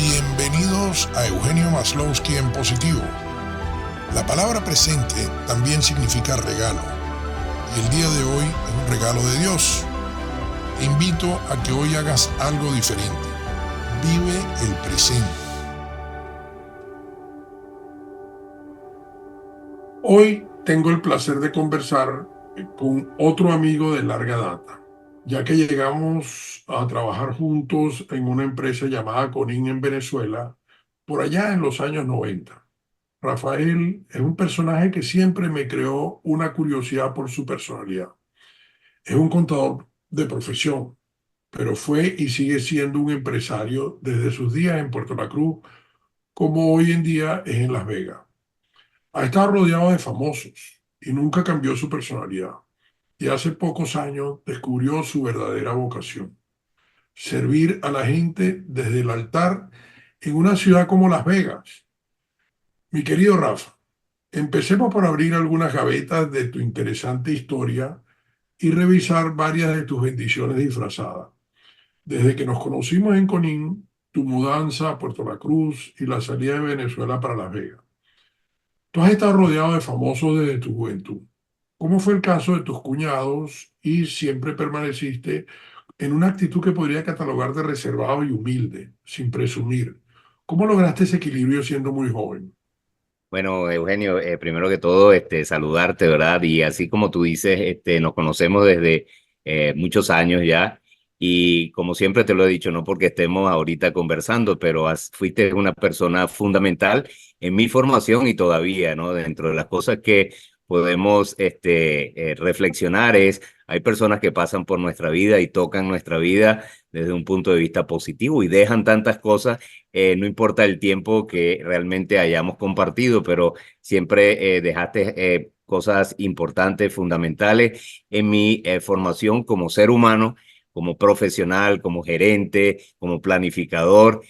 Bienvenidos a Eugenio Maslowski en positivo. La palabra presente también significa regalo, y el día de hoy es un regalo de Dios. Te invito a que hoy hagas algo diferente. Vive el presente. Hoy tengo el placer de conversar con otro amigo de larga data, ya que llegamos a trabajar juntos en una empresa llamada Conin en Venezuela, por allá en los años 90. Rafael es un personaje que siempre me creó una curiosidad por su personalidad. Es un contador de profesión, pero fue y sigue siendo un empresario desde sus días en Puerto La Cruz, como hoy en día es en Las Vegas. Ha estado rodeado de famosos y nunca cambió su personalidad. Y hace pocos años descubrió su verdadera vocación: servir a la gente desde el altar en una ciudad como Las Vegas. Mi querido Rafa, empecemos por abrir algunas gavetas de tu interesante historia y revisar varias de tus bendiciones disfrazadas. Desde que nos conocimos en Conín, tu mudanza a Puerto La Cruz y la salida de Venezuela para Las Vegas. Tú has estado rodeado de famosos desde tu juventud. ¿Cómo fue el caso de tus cuñados y siempre permaneciste en una actitud que podría catalogar de reservado y humilde, sin presumir? ¿Cómo lograste ese equilibrio siendo muy joven? Bueno, Eugenio, primero que todo, saludarte, ¿verdad? Y así como tú dices, nos conocemos desde muchos años ya. Y como siempre te lo he dicho, no porque estemos ahorita conversando, pero fuiste una persona fundamental en mi formación y todavía, ¿no? Dentro de las cosas que podemos reflexionar hay personas que pasan por nuestra vida y tocan nuestra vida desde un punto de vista positivo y dejan tantas cosas, no importa el tiempo que realmente hayamos compartido, pero siempre dejaste cosas importantes, fundamentales en mi formación como ser humano, como profesional, como gerente, como planificador,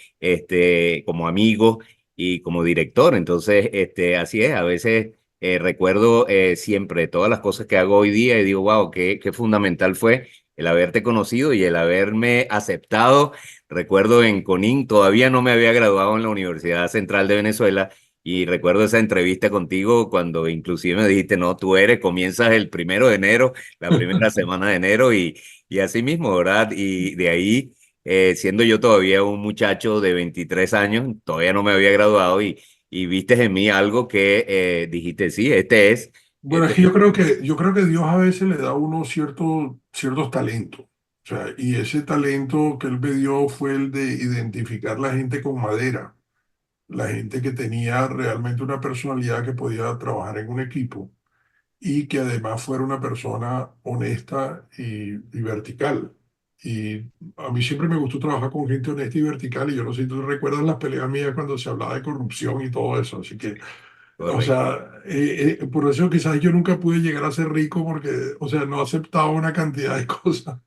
como amigo y como director. Entonces, así es, a veces recuerdo siempre todas las cosas que hago hoy día y digo, wow, qué fundamental fue el haberte conocido y el haberme aceptado. Recuerdo en Conin, todavía no me había graduado en la Universidad Central de Venezuela y recuerdo esa entrevista contigo cuando inclusive me dijiste, no, comienzas el 1 de enero, la primera semana de enero y así mismo, ¿verdad? Y de ahí, siendo yo todavía un muchacho de 23 años, todavía no me había graduado y viste en mí algo que dijiste, sí, Bueno, es este que yo creo que Dios a veces le da a uno ciertos talentos. O sea, y ese talento que él me dio fue el de identificar la gente con madera, la gente que tenía realmente una personalidad que podía trabajar en un equipo y que además fuera una persona honesta y vertical. Y a mí siempre me gustó trabajar con gente honesta y vertical, y yo no sé si tú recuerdas las peleas mías cuando se hablaba de corrupción y todo eso. Así que, o correcto. sea, por eso quizás yo nunca pude llegar a ser rico porque, o sea, no aceptaba una cantidad de cosas.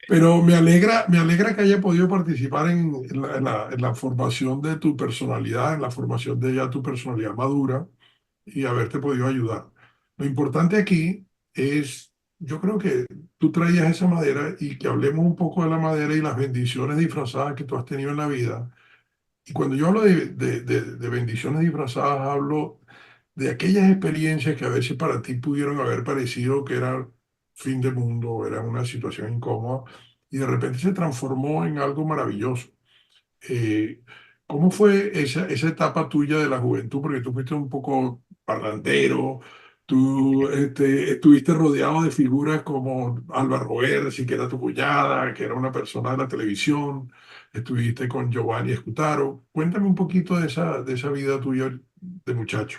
Pero me alegra que haya podido participar en la formación de tu personalidad, en la formación de ya tu personalidad madura y haberte podido ayudar. Lo importante aquí es, yo creo que tú traías esa madera y que hablemos un poco de la madera y las bendiciones disfrazadas que tú has tenido en la vida. Y cuando yo hablo de bendiciones disfrazadas, hablo de aquellas experiencias que a veces para ti pudieron haber parecido que era fin del mundo, era una situación incómoda, y de repente se transformó en algo maravilloso. Eh, ¿Cómo fue esa etapa tuya de la juventud? Porque tú fuiste un poco parrandero, tú estuviste rodeado de figuras como Alba Roberts, que era tu cuñada, que era una persona de la televisión, estuviste con Giovanni Escutaro. Cuéntame un poquito de esa vida tuya de muchacho.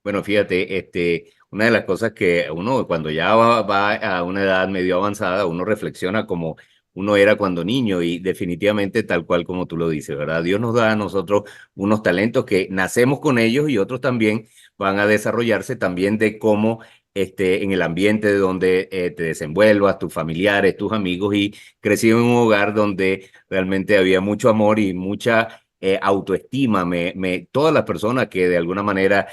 Bueno, fíjate, una de las cosas que uno cuando ya va a una edad medio avanzada, uno reflexiona como uno era cuando niño y definitivamente tal cual como tú lo dices, ¿verdad? Dios nos da a nosotros unos talentos que nacemos con ellos y otros también van a desarrollarse también de cómo en el ambiente de donde te desenvuelvas, tus familiares, tus amigos y crecí en un hogar donde realmente había mucho amor y mucha autoestima. Todas las personas que de alguna manera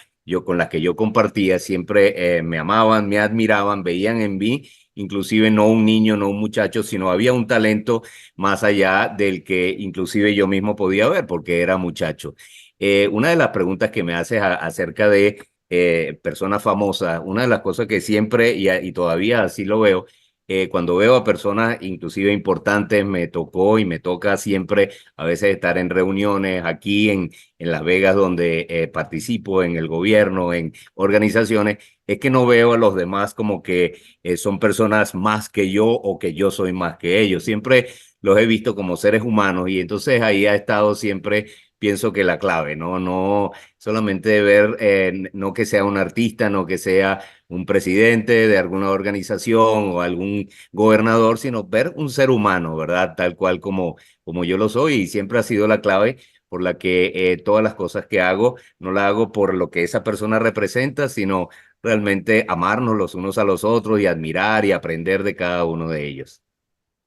con las que yo compartía siempre me amaban, me admiraban, veían en mí inclusive no un niño, no un muchacho, sino había un talento más allá del que inclusive yo mismo podía ver porque era muchacho. Una de las preguntas que me haces acerca de personas famosas, una de las cosas que siempre y todavía así lo veo, cuando veo a personas inclusive importantes, me tocó y me toca siempre a veces estar en reuniones aquí en Las Vegas donde participo en el gobierno, en organizaciones, es que no veo a los demás como que son personas más que yo o que yo soy más que ellos. Siempre los he visto como seres humanos y entonces ahí ha estado siempre, pienso que la clave, ¿no? No solamente ver, no que sea un artista, no que sea un presidente de alguna organización o algún gobernador, sino ver un ser humano, ¿verdad? Tal cual como yo lo soy y siempre ha sido la clave por la que todas las cosas que hago no la hago por lo que esa persona representa, sino realmente amarnos los unos a los otros y admirar y aprender de cada uno de ellos.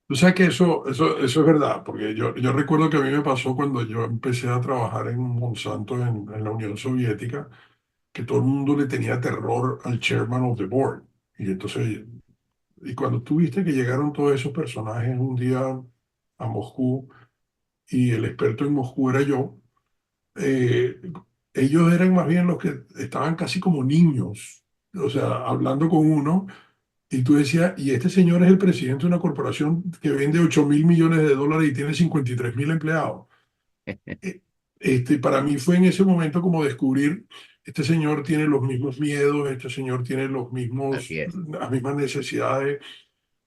Tú sabes que eso es verdad, porque yo recuerdo que a mí me pasó cuando yo empecé a trabajar en Monsanto en la Unión Soviética, que todo el mundo le tenía terror al chairman of the board. Y entonces, y cuando tú viste que llegaron todos esos personajes un día a Moscú y el experto en Moscú era yo, eh, ellos eran más bien los que estaban casi como niños, o sea, hablando con uno. Y tú decías, y este señor es el presidente de una corporación que vende 8.000 millones de dólares y tiene 53.000 empleados. Eh, para mí fue en ese momento como descubrir, este señor tiene los mismos miedos, este señor tiene Así es. las mismas necesidades.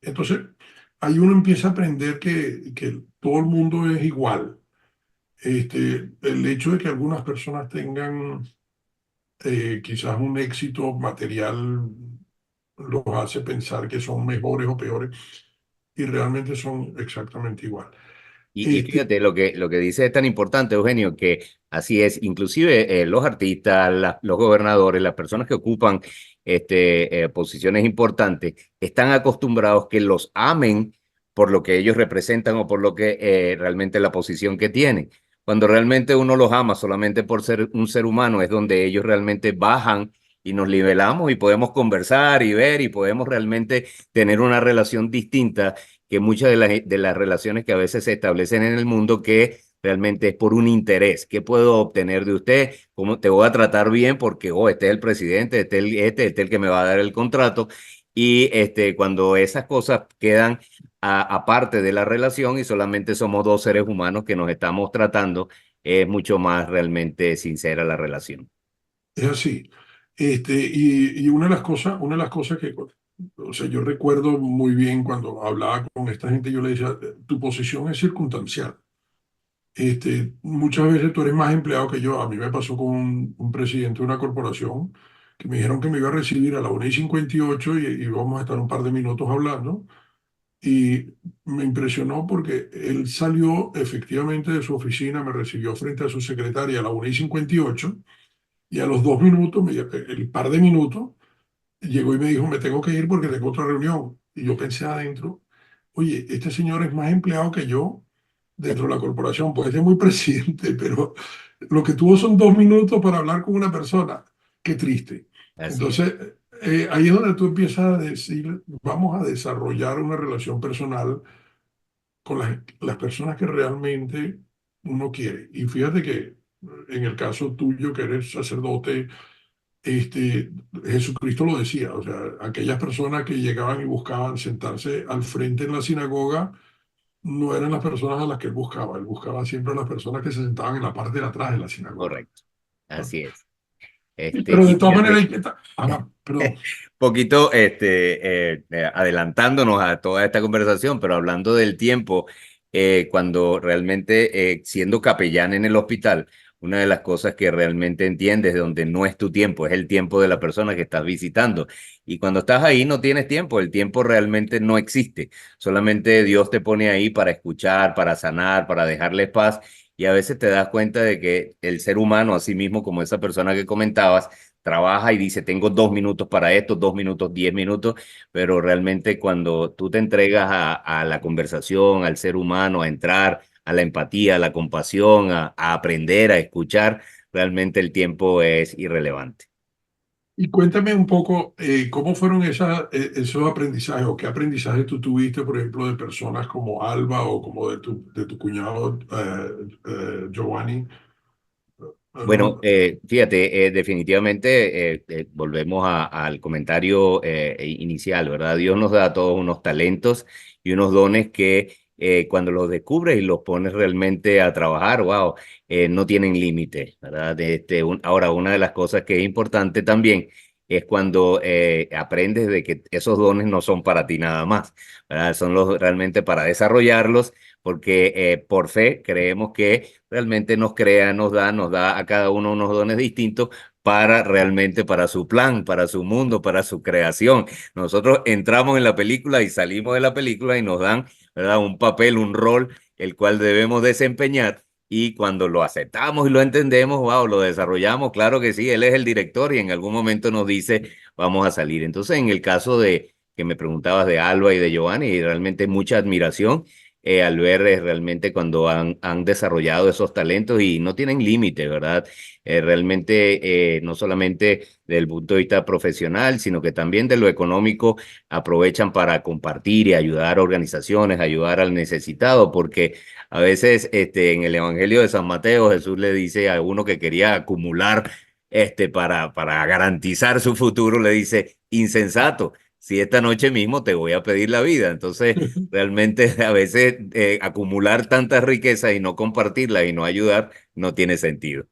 Entonces, ahí uno empieza a aprender que todo el mundo es igual. El hecho de que algunas personas tengan quizás un éxito material los hace pensar que son mejores o peores y realmente son exactamente igual. Y Este, fíjate, lo que dice es tan importante, Eugenio, que así es, inclusive los artistas, los gobernadores, las personas que ocupan posiciones importantes, están acostumbrados que los amen por lo que ellos representan o por lo que realmente la posición que tienen. Cuando realmente uno los ama solamente por ser un ser humano, es donde ellos realmente bajan y nos nivelamos y podemos conversar y ver y podemos realmente tener una relación distinta que muchas de las relaciones que a veces se establecen en el mundo que realmente es por un interés. ¿Qué puedo obtener de usted? ¿Cómo te voy a tratar bien? Porque este es el presidente, este es el que me va a dar el contrato. Y cuando esas cosas quedan aparte de la relación y solamente somos dos seres humanos que nos estamos tratando, es mucho más realmente sincera la relación. es así. Y una de las cosas que, o sea, yo recuerdo muy bien cuando hablaba con esta gente, yo le decía, tu posición es circunstancial. Muchas veces tú eres más empleado que yo. A mí me pasó con un presidente de una corporación que me dijeron que me iba a recibir a la 1:58 y íbamos a estar un par de minutos hablando. Y me impresionó porque él salió efectivamente de su oficina, me recibió frente a su secretaria a la 1:58 y a los 2 minutos, el par de minutos, llegó y me dijo, me tengo que ir porque tengo otra reunión. Y yo pensé adentro, oye, este señor es más empleado que yo dentro de la corporación, puede ser muy presidente, pero lo que tuvo son 2 minutos para hablar con una persona. Qué triste. Así es. Entonces, ahí es donde tú empiezas a decir, vamos a desarrollar una relación personal con las personas que realmente uno quiere. Y fíjate que en el caso tuyo, que eres sacerdote, Jesucristo lo decía, o sea, aquellas personas que llegaban y buscaban sentarse al frente en la sinagoga, no eran las personas a las que él buscaba siempre a las personas que se sentaban en la parte de atrás de la sinagoga. Correcto. Así es. Pero de Y todas maneras fíjate, hay que estar, perdón. poquito adelantándonos a toda esta conversación, pero hablando del tiempo, cuando realmente siendo capellán en el hospital, una de las cosas que realmente entiendes de donde no es tu tiempo, es el tiempo de la persona que estás visitando. Y cuando estás ahí no tienes tiempo, el tiempo realmente no existe. Solamente Dios te pone ahí para escuchar, para sanar, para dejarle paz. Y a veces te das cuenta de que el ser humano, así mismo como esa persona que comentabas, trabaja y dice, tengo 2 minutos para esto, 2 minutos, 10 minutos, pero realmente cuando tú te entregas a la conversación, al ser humano, a entrar, a la empatía, a la compasión, a aprender, a escuchar, realmente el tiempo es irrelevante. Y cuéntame un poco cómo fueron esos aprendizajes o qué aprendizaje tú tuviste, por ejemplo, de personas como Alba o como de tu cuñado Giovanni. Bueno, No, fíjate, definitivamente volvemos al comentario inicial, ¿verdad? Dios nos da a todos unos talentos y unos dones que cuando los descubres y los pones realmente a trabajar, wow, no tienen límite, ¿verdad? Ahora, una de las cosas que es importante también es cuando aprendes de que esos dones no son para ti nada más, ¿verdad? Son los realmente para desarrollarlos, porque por fe creemos que realmente nos crea, nos da a cada uno unos dones distintos para realmente para su plan, para su mundo, para su creación. Nosotros entramos en la película y salimos de la película y nos dan, ¿verdad? Un papel, un rol, el cual debemos desempeñar. Y cuando lo aceptamos y lo entendemos, wow, lo desarrollamos, claro que sí, él es el director y en algún momento nos dice, vamos a salir. Entonces, en el caso de que me preguntabas de Alba y de Giovanni, realmente mucha admiración al ver realmente cuando han desarrollado esos talentos y no tienen límite, ¿verdad? Realmente no solamente desde el punto de vista profesional, sino que también de lo económico aprovechan para compartir y ayudar a organizaciones, ayudar al necesitado, porque a veces en el Evangelio de San Mateo Jesús le dice a uno que quería acumular para garantizar su futuro, le dice, insensato, si esta noche mismo te voy a pedir la vida. Entonces, realmente a veces acumular tantas riquezas y no compartirlas y no ayudar no tiene sentido.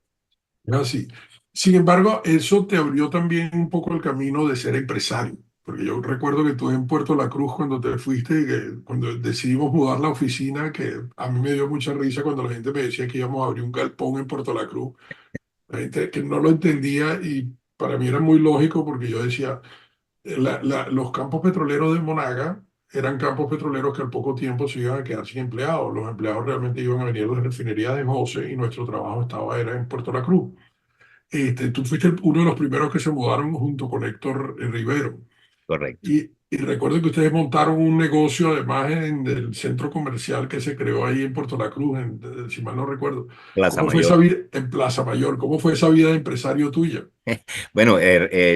es así. Sin embargo, eso te abrió también un poco el camino de ser empresario, porque yo recuerdo que tú en Puerto La Cruz, cuando te fuiste, que cuando decidimos mudar la oficina, que a mí me dio mucha risa cuando la gente me decía que íbamos a abrir un galpón en Puerto La Cruz, la gente que no lo entendía y para mí era muy lógico porque yo decía, los campos petroleros de Monaga eran campos petroleros que al poco tiempo se iban a quedar sin empleados. Los empleados realmente iban a venir a la refinería de José y nuestro trabajo era en Puerto La Cruz. Tú fuiste uno de los primeros que se mudaron junto con Héctor Rivero. Correcto. Y recuerdo que ustedes montaron un negocio además en el centro comercial que se creó ahí en Puerto La Cruz, si mal no recuerdo. Plaza ¿Cómo fue esa Mayor. vida en Plaza Mayor? ¿Cómo fue esa vida de empresario tuya? Bueno,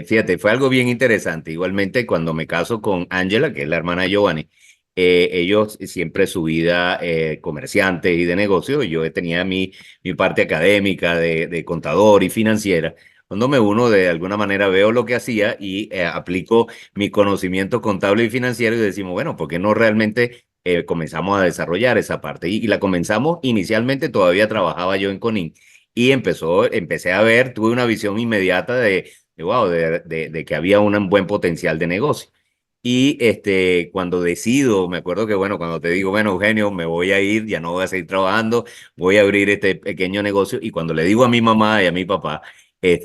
fíjate, fue algo bien interesante. Igualmente, cuando me caso con Angela, que es la hermana de Giovanni, ellos siempre su vida comerciante y de negocio, yo tenía mi parte académica de contador y financiera. Cuando me uno, de alguna manera veo lo que hacía y aplico mi conocimiento contable y financiero y decimos, bueno, ¿por qué no realmente comenzamos a desarrollar esa parte? Y la comenzamos inicialmente, todavía trabajaba yo en Conin y empecé a ver, tuve una visión inmediata wow, de que había un buen potencial de negocio. Y cuando decido, me acuerdo que, bueno, cuando te digo, bueno, Eugenio, me voy a ir, ya no voy a seguir trabajando, voy a abrir este pequeño negocio. Y cuando le digo a mi mamá y a mi papá,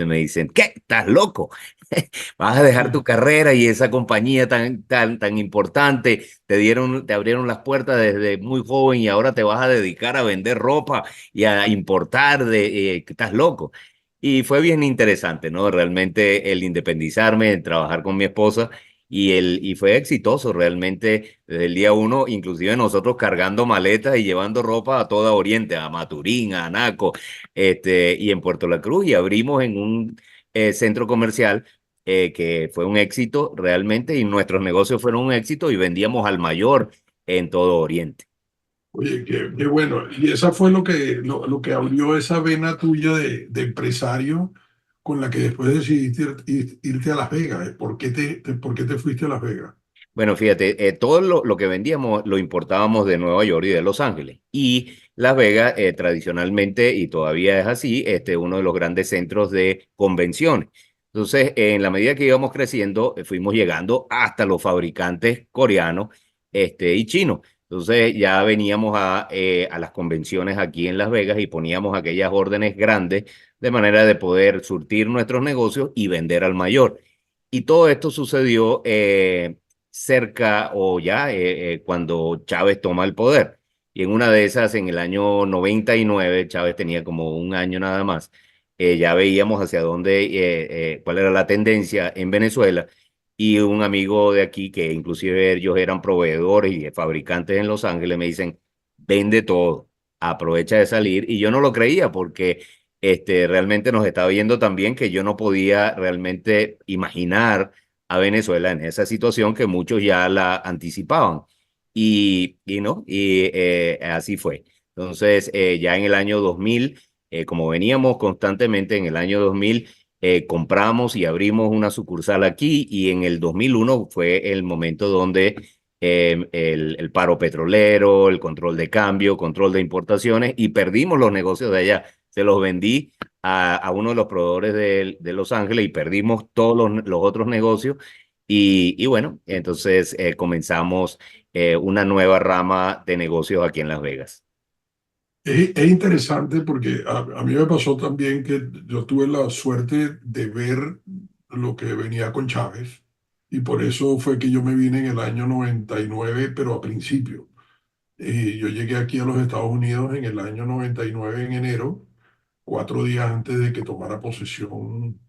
me dicen, ¿qué? ¿Estás loco? Vas a dejar tu carrera y esa compañía tan importante, te abrieron las puertas desde muy joven y ahora te vas a dedicar a vender ropa y a importar estás loco. Y fue bien interesante, ¿no? Realmente el independizarme, el trabajar con mi esposa y fue exitoso realmente desde el día uno, inclusive nosotros cargando maletas y llevando ropa a toda Oriente, a Maturín, a Anaco, y en Puerto La Cruz y abrimos en un centro comercial que fue un éxito realmente y nuestros negocios fueron un éxito y vendíamos al mayor en todo Oriente. Oye, qué bueno. Y esa fue lo que abrió esa vena tuya de empresario con la que después decidiste irte a Las Vegas. ¿Por qué te fuiste a Las Vegas? Bueno, fíjate, todo lo que vendíamos lo importábamos de Nueva York y de Los Ángeles. Y Las Vegas, tradicionalmente, y todavía es así, uno de los grandes centros de convenciones. Entonces, en la medida que íbamos creciendo, fuimos llegando hasta los fabricantes coreanos, y chinos. Entonces, ya veníamos a las convenciones aquí en Las Vegas y poníamos aquellas órdenes grandes de manera de poder surtir nuestros negocios y vender al mayor. Y todo esto sucedió cerca o ya cuando Chávez toma el poder. Y en una de esas, en el año 99 Chávez tenía como un año nada más, ya veíamos hacia dónde, cuál era la tendencia en Venezuela. Y un amigo de aquí, que inclusive ellos eran proveedores y fabricantes en Los Ángeles, me dicen, vende todo, aprovecha de salir. Y yo no lo creía porque realmente nos estaba viendo también que yo no podía realmente imaginar a Venezuela en esa situación que muchos ya la anticipaban. Y no, así fue. Entonces, ya en el año 2000, como veníamos constantemente en el año 2000, compramos y abrimos una sucursal aquí y en el 2001 fue el momento donde el paro petrolero, el control de cambio, control de importaciones y perdimos los negocios de allá. Se los vendí a uno de los proveedores de Los Ángeles y perdimos todos los otros negocios. Y bueno, entonces comenzamos una nueva rama de negocios aquí en Las Vegas. Es interesante porque a mí me pasó también que yo tuve la suerte de ver lo que venía con Chávez y por eso fue que yo me vine en el año 99, pero a principio. Yo llegué aquí a los Estados Unidos en el año 99 en enero, 4 días antes de que tomara posesión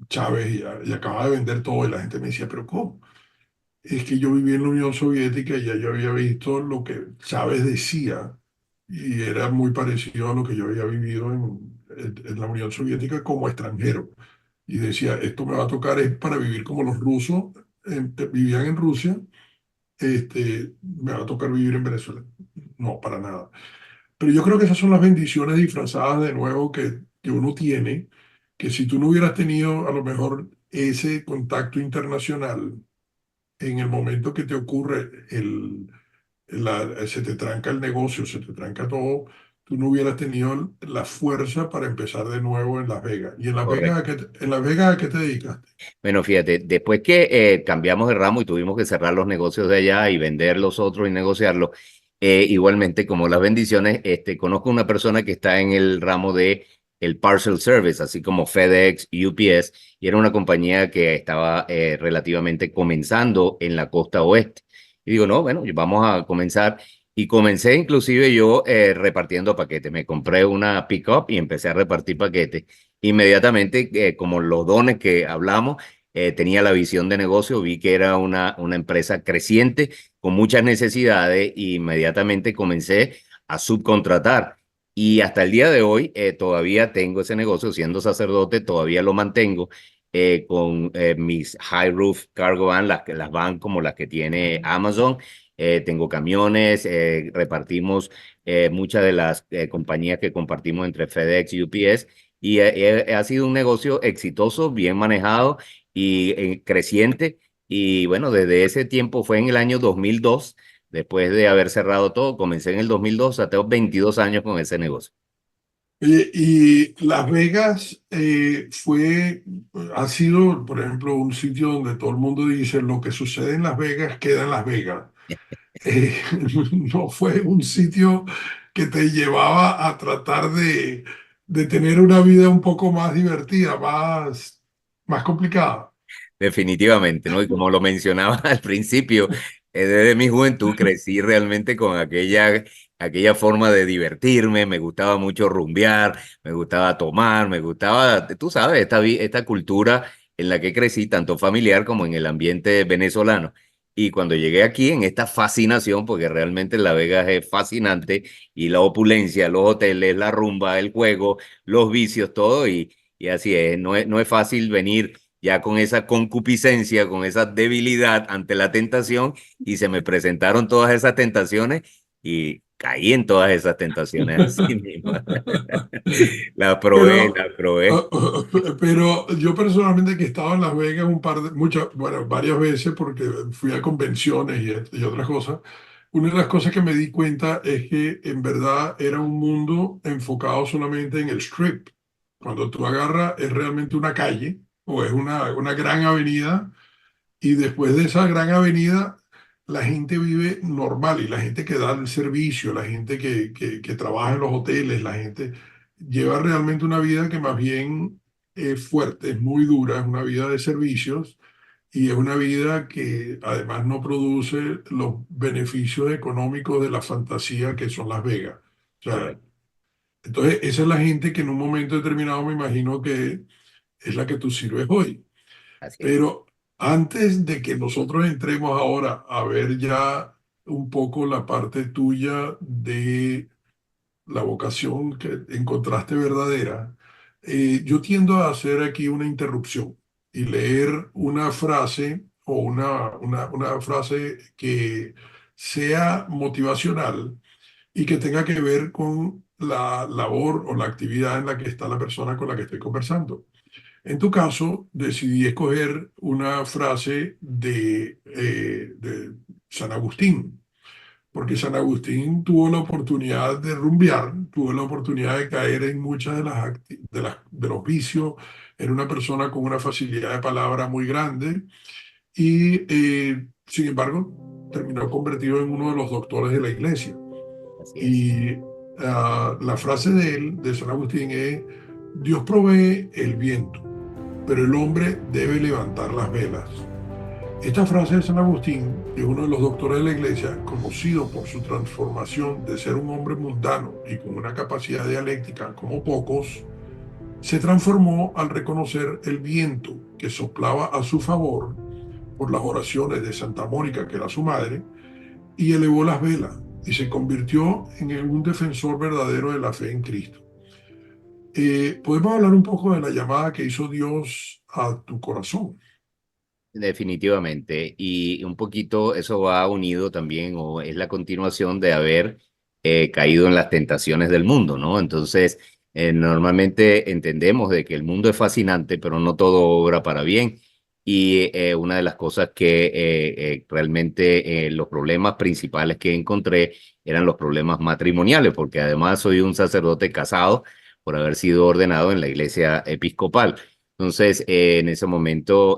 Chávez y acababa de vender todo y la gente me decía, pero ¿cómo? Es que yo viví en la Unión Soviética y ya yo había visto lo que Chávez decía y era muy parecido a lo que yo había vivido en la Unión Soviética como extranjero. Y decía, esto me va a tocar es para vivir como los rusos vivían en Rusia, me va a tocar vivir en Venezuela. No, para nada. Pero yo creo que esas son las bendiciones disfrazadas de nuevo que uno tiene, que si tú no hubieras tenido a lo mejor ese contacto internacional, en el momento que te ocurre se te tranca el negocio, se te tranca todo, tú no hubieras tenido la fuerza para empezar de nuevo en Las Vegas. ¿Y en Las Vegas Correcto. en Las Vegas a qué te dedicaste? Bueno, fíjate, después que cambiamos de ramo y tuvimos que cerrar los negocios de allá y vender los otros y negociarlos, igualmente como las bendiciones, conozco una persona que está en el ramo de el parcel service, así como FedEx, UPS, y era una compañía que estaba relativamente comenzando en la costa oeste. Y digo, no, bueno, vamos a comenzar. Y comencé inclusive yo repartiendo paquetes. Me compré una pickup y empecé a repartir paquetes. Inmediatamente, como los dones que hablamos, tenía la visión de negocio, vi que era una empresa creciente con muchas necesidades y inmediatamente comencé a subcontratar. Y hasta el día de hoy todavía tengo ese negocio, siendo sacerdote, todavía lo mantengo con mis high roof cargo van, las van como las que tiene Amazon. Tengo camiones, repartimos muchas de las compañías que compartimos entre FedEx y UPS y ha sido un negocio exitoso, bien manejado y creciente. Y bueno, desde ese tiempo fue en el año 2002, después de haber cerrado todo, comencé en el 2002, o sea, tengo 22 años con ese negocio. Oye, y Las Vegas ha sido, por ejemplo, un sitio donde todo el mundo dice lo que sucede en Las Vegas queda en Las Vegas. eh, no fue un sitio que te llevaba a tratar de tener una vida un poco más divertida, más complicada. Definitivamente, ¿no? Y como lo mencionaba al principio, desde mi juventud crecí realmente con aquella forma de divertirme, me gustaba mucho rumbear, me gustaba tomar, me gustaba, tú sabes, esta cultura en la que crecí, tanto familiar como en el ambiente venezolano. Y cuando llegué aquí, en esta fascinación, porque realmente La Vegas es fascinante, y la opulencia, los hoteles, la rumba, el juego, los vicios, todo, y así es, no es fácil venir ya con esa concupiscencia, con esa debilidad ante la tentación, y se me presentaron todas esas tentaciones y caí en todas esas tentaciones así mismo. La probé, Pero, la probé. pero yo personalmente que he estado en Las Vegas bueno, varias veces porque fui a convenciones y otras cosas, una de las cosas que me di cuenta es que en verdad era un mundo enfocado solamente en el strip. Cuando tú agarras es realmente una calle o es una gran avenida y después de esa gran avenida, la gente vive normal y la gente que da el servicio, la gente que trabaja en los hoteles, la gente lleva realmente una vida que más bien es fuerte, es muy dura, es una vida de servicios y es una vida que además no produce los beneficios económicos de la fantasía que son Las Vegas. O sea, Correcto, entonces esa es la gente que en un momento determinado me imagino que es la que tú sirves hoy. así es. Pero antes de que nosotros entremos ahora a ver ya un poco la parte tuya de la vocación que encontraste verdadera, Yo tiendo a hacer aquí una interrupción y leer una frase o una frase que sea motivacional y que tenga que ver con la labor o la actividad en la que está la persona con la que estoy conversando. En tu caso, decidí escoger una frase de San Agustín, porque San Agustín tuvo la oportunidad de rumbear, tuvo la oportunidad de caer en muchas de los vicios, era una persona con una facilidad de palabra muy grande y, sin embargo, terminó convertido en uno de los doctores de la iglesia. Así es. Y la frase de él, de San Agustín, es: Dios provee el viento, pero el hombre debe levantar las velas. Esta frase de San Agustín, que es uno de los doctores de la iglesia, conocido por su transformación de ser un hombre mundano y con una capacidad dialéctica como pocos, se transformó al reconocer el viento que soplaba a su favor por las oraciones de Santa Mónica, que era su madre, y elevó las velas y se convirtió en un defensor verdadero de la fe en Cristo. ¿Podemos hablar un poco de la llamada que hizo Dios a tu corazón? Definitivamente. Y un poquito eso va unido también, o es la continuación de haber caído en las tentaciones del mundo, ¿no? Entonces, normalmente entendemos de que el mundo es fascinante, pero no todo obra para bien. Y una de las cosas que realmente los problemas principales que encontré eran los problemas matrimoniales, porque además soy un sacerdote casado por haber sido ordenado en la iglesia episcopal. Entonces, en ese momento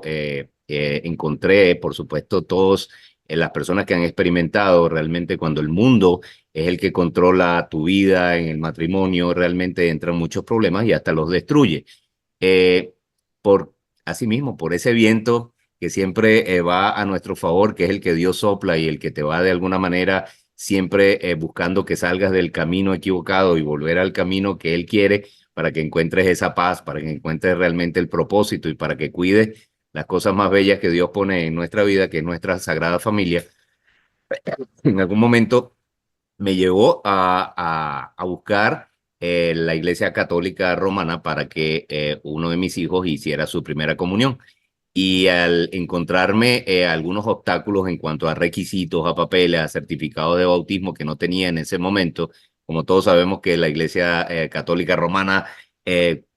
encontré, por supuesto, todos las personas que han experimentado realmente cuando el mundo es el que controla tu vida en el matrimonio, realmente entran muchos problemas y hasta los destruye. Eh, por Asimismo, por ese viento que siempre va a nuestro favor, que es el que Dios sopla y el que te va de alguna manera siempre buscando que salgas del camino equivocado y volver al camino que Él quiere para que encuentres esa paz, para que encuentres realmente el propósito y para que cuides las cosas más bellas que Dios pone en nuestra vida, que es nuestra sagrada familia. En algún momento me llevó a buscar la Iglesia Católica Romana para que uno de mis hijos hiciera su primera comunión. Y al encontrarme algunos obstáculos en cuanto a requisitos, a papeles, a certificados de bautismo que no tenía en ese momento, como todos sabemos que la Iglesia Católica Romana,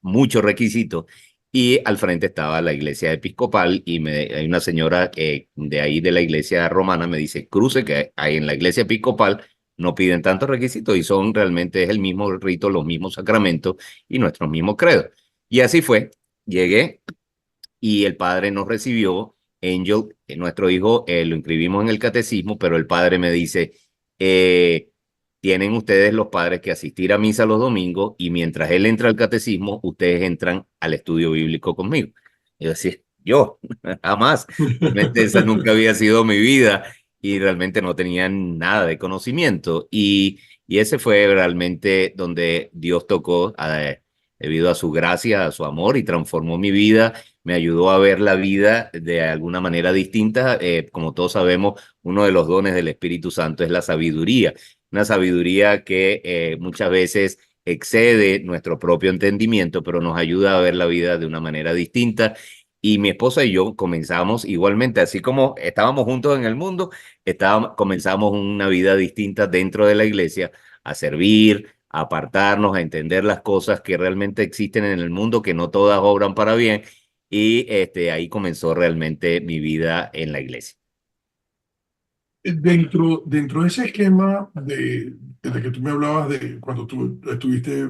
muchos requisitos, y al frente estaba la Iglesia Episcopal y hay una señora de ahí de la Iglesia Romana me dice: cruce que hay en la Iglesia Episcopal no piden tantos requisitos y son realmente es el mismo rito, los mismos sacramentos y nuestros mismos credos. Y así fue, llegué y el padre nos recibió. Angel, nuestro hijo, lo inscribimos en el catecismo, pero el padre me dice, eh, tienen ustedes los padres que asistir a misa los domingos y mientras él entra al catecismo, ustedes entran al estudio bíblico conmigo. Y yo decía, yo, jamás, realmente esa nunca había sido mi vida y realmente no tenía nada de conocimiento. Y ese fue realmente donde Dios tocó debido a su gracia, a su amor y transformó mi vida, me ayudó a ver la vida de alguna manera distinta. Como todos sabemos, uno de los dones del Espíritu Santo es la sabiduría, una sabiduría que muchas veces excede nuestro propio entendimiento, pero nos ayuda a ver la vida de una manera distinta. Y mi esposa y yo comenzamos igualmente, así como estábamos juntos en el mundo, comenzamos una vida distinta dentro de la iglesia, a servir, a apartarnos, a entender las cosas que realmente existen en el mundo, que no todas obran para bien, y ahí comenzó realmente mi vida en la iglesia. Dentro de ese esquema de que tú me hablabas de cuando tú estuviste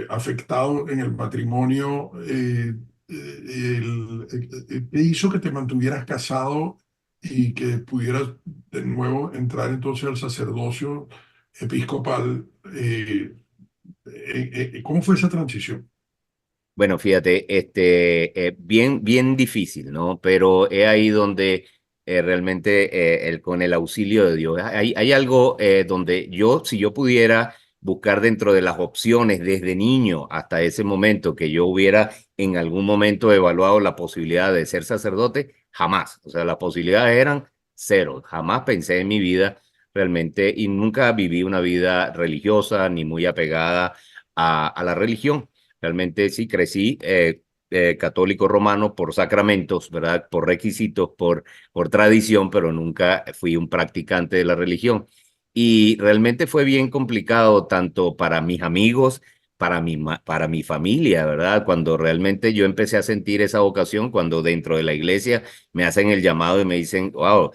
afectado en el matrimonio, ¿qué hizo que te mantuvieras casado y que pudieras de nuevo entrar entonces al sacerdocio episcopal? ¿Cómo fue esa transición? Bueno, fíjate, bien, bien difícil, ¿no? Pero es ahí donde realmente con el auxilio de Dios, hay algo donde yo, si yo pudiera buscar dentro de las opciones desde niño hasta ese momento que yo hubiera en algún momento evaluado la posibilidad de ser sacerdote, jamás. O sea, las posibilidades eran cero. Jamás pensé en mi vida realmente y nunca viví una vida religiosa ni muy apegada a la religión. realmente sí crecí católico romano por sacramentos, ¿verdad? Por requisitos, por tradición, pero nunca fui un practicante de la religión. Y realmente fue bien complicado tanto para mis amigos, para mi familia, ¿verdad? Cuando realmente yo empecé a sentir esa vocación, cuando dentro de la iglesia me hacen el llamado y me dicen, wow,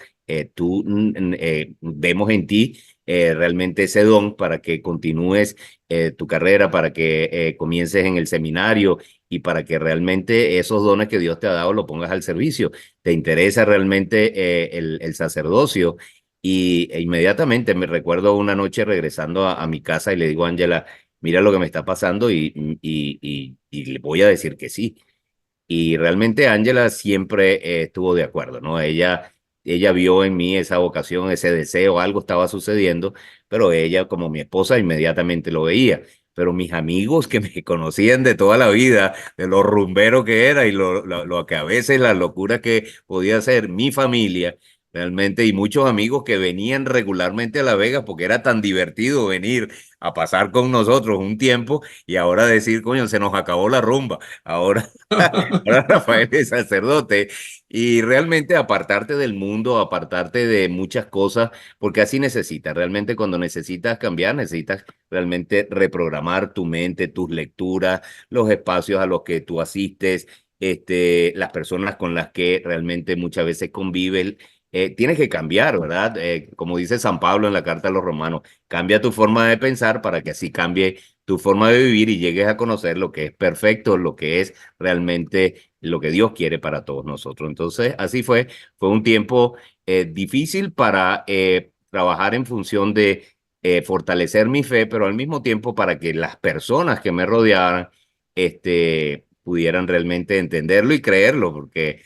vemos en ti realmente ese don para que continúes tu carrera, para que comiences en el seminario y para que realmente esos dones que Dios te ha dado lo pongas al servicio. ¿Te interesa realmente el sacerdocio? Y inmediatamente me recuerdo una noche regresando a mi casa y le digo a Ángela, mira lo que me está pasando y le voy a decir que sí. Y realmente Ángela siempre estuvo de acuerdo, ¿no? Ella vio en mí esa vocación, ese deseo, algo estaba sucediendo, pero ella como mi esposa inmediatamente lo veía. Pero mis amigos que me conocían de toda la vida, de lo rumbero que era y lo que a veces la locura que podía ser mi familia, realmente, y muchos amigos que venían regularmente a La Vega porque era tan divertido venir a pasar con nosotros un tiempo y ahora decir, coño, se nos acabó la rumba. Ahora Ahora Rafael es sacerdote y realmente apartarte del mundo, apartarte de muchas cosas, porque así necesitas. Realmente cuando necesitas cambiar, necesitas realmente reprogramar tu mente, tus lecturas, los espacios a los que tú asistes, las personas con las que realmente muchas veces convives. Tienes que cambiar, ¿verdad? Como dice San Pablo en la carta a los romanos, cambia tu forma de pensar para que así cambie tu forma de vivir y llegues a conocer lo que es perfecto, lo que es realmente lo que Dios quiere para todos nosotros. Entonces, así fue un tiempo difícil para trabajar en función de fortalecer mi fe, pero al mismo tiempo para que las personas que me rodearan pudieran realmente entenderlo y creerlo, porque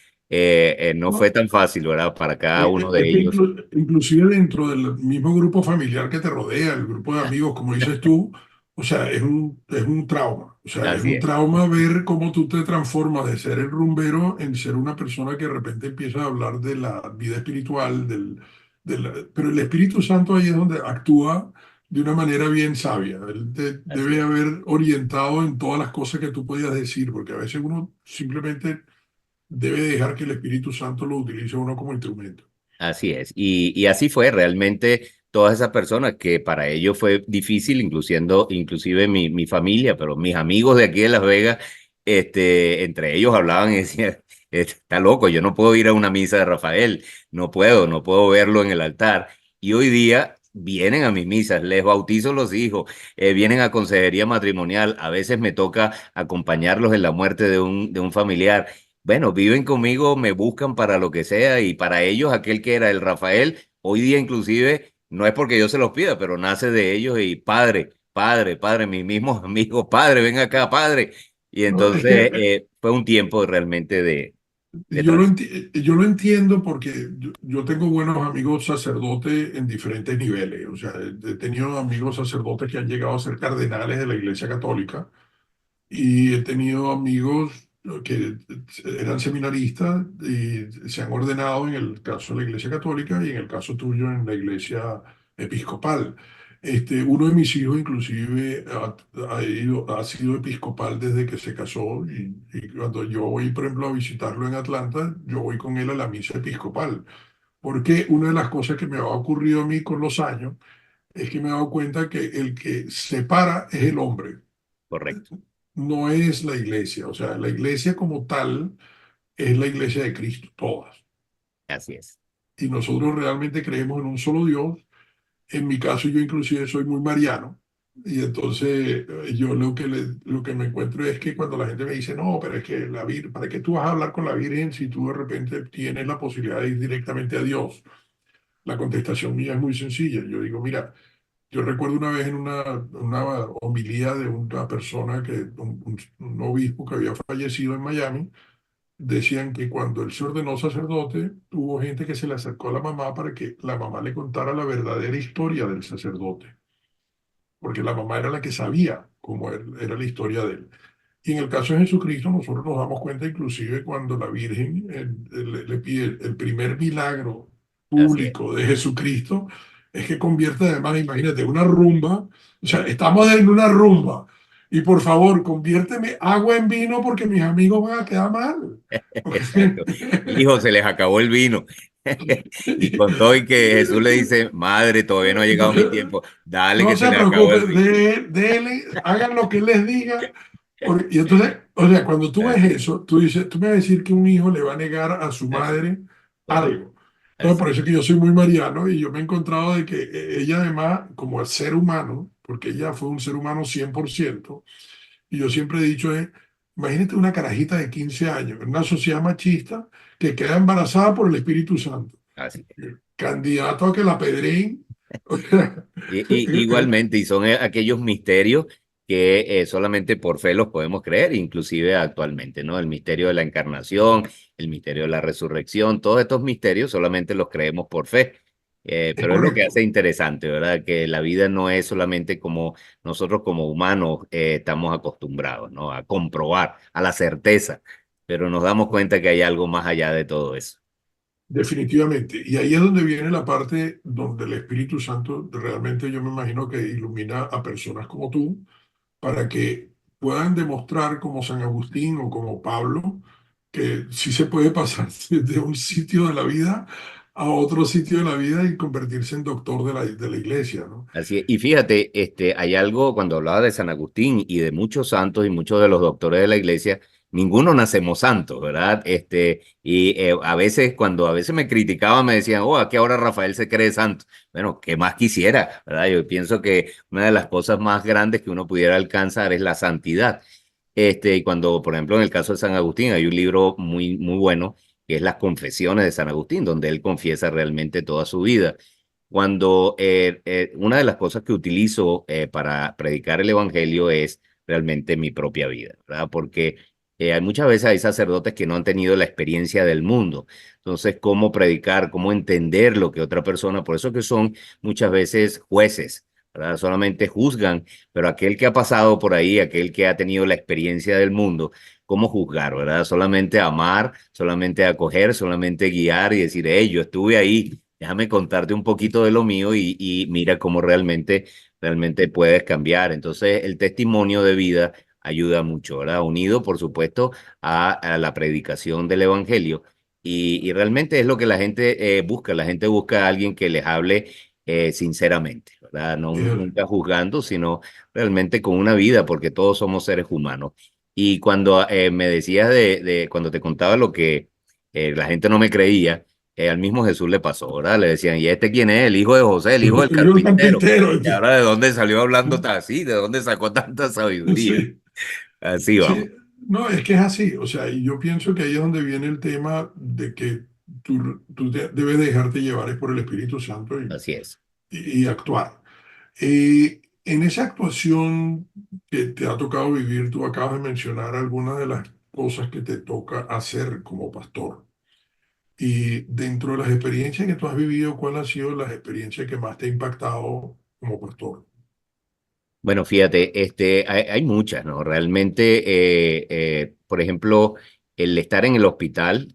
no fue No, tan fácil, ¿verdad? Para cada uno de es que ellos. inclusive dentro del mismo grupo familiar que te rodea, el grupo de amigos, como dices tú, o sea, es un trauma. O sea, es Así un es, trauma ver cómo tú te transformas de ser el rumbero en ser una persona que de repente empieza a hablar de la vida espiritual, pero el Espíritu Santo ahí es donde actúa de una manera bien sabia. Él te así debe es. haber orientado en todas las cosas que tú podías decir, porque a veces uno simplemente debe dejar que el Espíritu Santo lo utilice a uno como instrumento. Así es. Y así fue realmente todas esas personas que para ellos fue difícil, inclusive mi familia, pero mis amigos de aquí de Las Vegas, entre ellos hablaban y decían, está loco, yo no puedo ir a una misa de Rafael, no puedo verlo en el altar. Y hoy día vienen a mis misas, les bautizo los hijos, vienen a consejería matrimonial, a veces me toca acompañarlos en la muerte de un familiar. Bueno, viven conmigo, me buscan para lo que sea y para ellos aquel que era el Rafael, hoy día inclusive no es porque yo se los pida, pero nace de ellos y padre, padre, padre, mis mismos amigos, padre, ven acá, padre. Y No, es entonces que fue un tiempo realmente de yo transición. yo lo entiendo porque yo tengo buenos amigos sacerdotes en diferentes niveles. O sea, he tenido amigos sacerdotes que han llegado a ser cardenales de la Iglesia Católica y he tenido amigos que eran seminaristas y se han ordenado en el caso de la Iglesia Católica y en el caso tuyo en la Iglesia Episcopal. Uno de mis hijos inclusive ha sido episcopal desde que se casó y cuando yo voy, por ejemplo, a visitarlo en Atlanta, yo voy con él a la misa episcopal. Porque una de las cosas que me ha ocurrido a mí con los años es que me he dado cuenta que el que separa es el hombre, Correcto, no es la iglesia. O sea, la iglesia como tal es la iglesia de Cristo, todas. así es, Y nosotros realmente creemos en un solo Dios. En mi caso, yo inclusive soy muy mariano. Y entonces yo lo que me encuentro es que cuando la gente me dice, no, pero es que la Virgen, ¿para qué tú vas a hablar con la Virgen si tú de repente tienes la posibilidad de ir directamente a Dios? La contestación mía es muy sencilla. Yo digo, mira, yo recuerdo una vez en una homilía de una persona un obispo que había fallecido en Miami, decían que cuando él se ordenó sacerdote, hubo gente que se le acercó a la mamá para que la mamá le contara la verdadera historia del sacerdote, porque la mamá era la que sabía cómo era la historia de él. Y en el caso de Jesucristo, nosotros nos damos cuenta inclusive cuando la Virgen le pide el primer milagro así es, público de Jesucristo, es que convierte además, imagínate, una rumba, o sea, estamos en una rumba y por favor, conviérteme agua en vino porque mis amigos van a quedar mal. Exacto. Hijo, se les acabó el vino. Y con todo y que Jesús le dice, madre, todavía no ha llegado mi tiempo, dale No que se se le acabó preocupe, el vino. dele, hagan lo que él les diga. Y entonces, o sea, cuando tú ves Así es, eso, tú dices, tú me vas a decir que un hijo le va a negar a su así es, madre correcto, algo. Entonces, así por es, eso es que yo soy muy mariano y yo me he encontrado de que ella además, como el ser humano, porque ella fue un ser humano 100%, y yo siempre he dicho imagínate una carajita de 15 años en una sociedad machista que queda embarazada por el Espíritu Santo, así es. candidato a que la apedreen. Igualmente, y son aquellos misterios que solamente por fe los podemos creer, inclusive actualmente, ¿no? El misterio de la encarnación, el misterio de la resurrección, todos estos misterios solamente los creemos por fe. Es Pero es lo que hace correcto. interesante, ¿verdad? Que la vida no es solamente como nosotros como humanos estamos acostumbrados, ¿no? A comprobar, a la certeza, pero nos damos cuenta que hay algo más allá de todo eso. Definitivamente. Y ahí es donde viene la parte donde el Espíritu Santo realmente yo me imagino que ilumina a personas como tú para que puedan demostrar como San Agustín o como Pablo que sí se puede pasar de un sitio de la vida a otro sitio de la vida y convertirse en doctor de la iglesia, ¿no? Así es. Y fíjate, hay algo cuando hablaba de San Agustín y de muchos santos y muchos de los doctores de la iglesia, ninguno nacemos santos, ¿verdad? A veces, cuando a veces me criticaban, me decían, oh, ¿a qué ahora Rafael se cree santo? Bueno, ¿qué más quisiera, verdad? Yo pienso que una de las cosas más grandes que uno pudiera alcanzar es la santidad. Y cuando, por ejemplo, en el caso de San Agustín, hay un libro muy, muy bueno que es Las Confesiones de San Agustín, donde él confiesa realmente toda su vida. Cuando una de las cosas que utilizo para predicar el evangelio es realmente mi propia vida, ¿verdad? Porque hay muchas veces hay sacerdotes que no han tenido la experiencia del mundo. Entonces, ¿cómo predicar? ¿Cómo entender lo que otra persona? Por eso que son muchas veces jueces, ¿verdad? Solamente juzgan, pero aquel que ha pasado por ahí, aquel que ha tenido la experiencia del mundo, ¿cómo juzgar, verdad? Solamente amar, solamente acoger, solamente guiar y decir, hey, yo estuve ahí, déjame contarte un poquito de lo mío y mira cómo realmente puedes cambiar. Entonces, el testimonio de vida ayuda mucho, ¿verdad? Unido, por supuesto, a la predicación del evangelio. Y realmente es lo que la gente busca. La gente busca a alguien que les hable sinceramente, ¿verdad? No, Eh, nunca juzgando, sino realmente con una vida, porque todos somos seres humanos. Y cuando me decías cuando te contaba lo que la gente no me creía, al mismo Jesús le pasó, ¿verdad? Le decían, ¿y este quién es? El hijo de José, el hijo del el hijo del carpintero. carpintero. Y ahora, ¿de dónde salió hablando así? ¿De dónde sacó tanta sabiduría? Sí, Así vamos. sí, no, es que es así, o sea, y yo pienso que ahí es donde viene el tema de que debes dejarte llevar es por el Espíritu Santo Así es. y actuar. En esa actuación que te ha tocado vivir, tú acabas de mencionar algunas de las cosas que te toca hacer como pastor. Y dentro de las experiencias que tú has vivido, ¿cuál ha sido la experiencia que más te ha impactado como pastor? Bueno, fíjate, hay muchas, ¿no? Realmente, por ejemplo, el estar en el hospital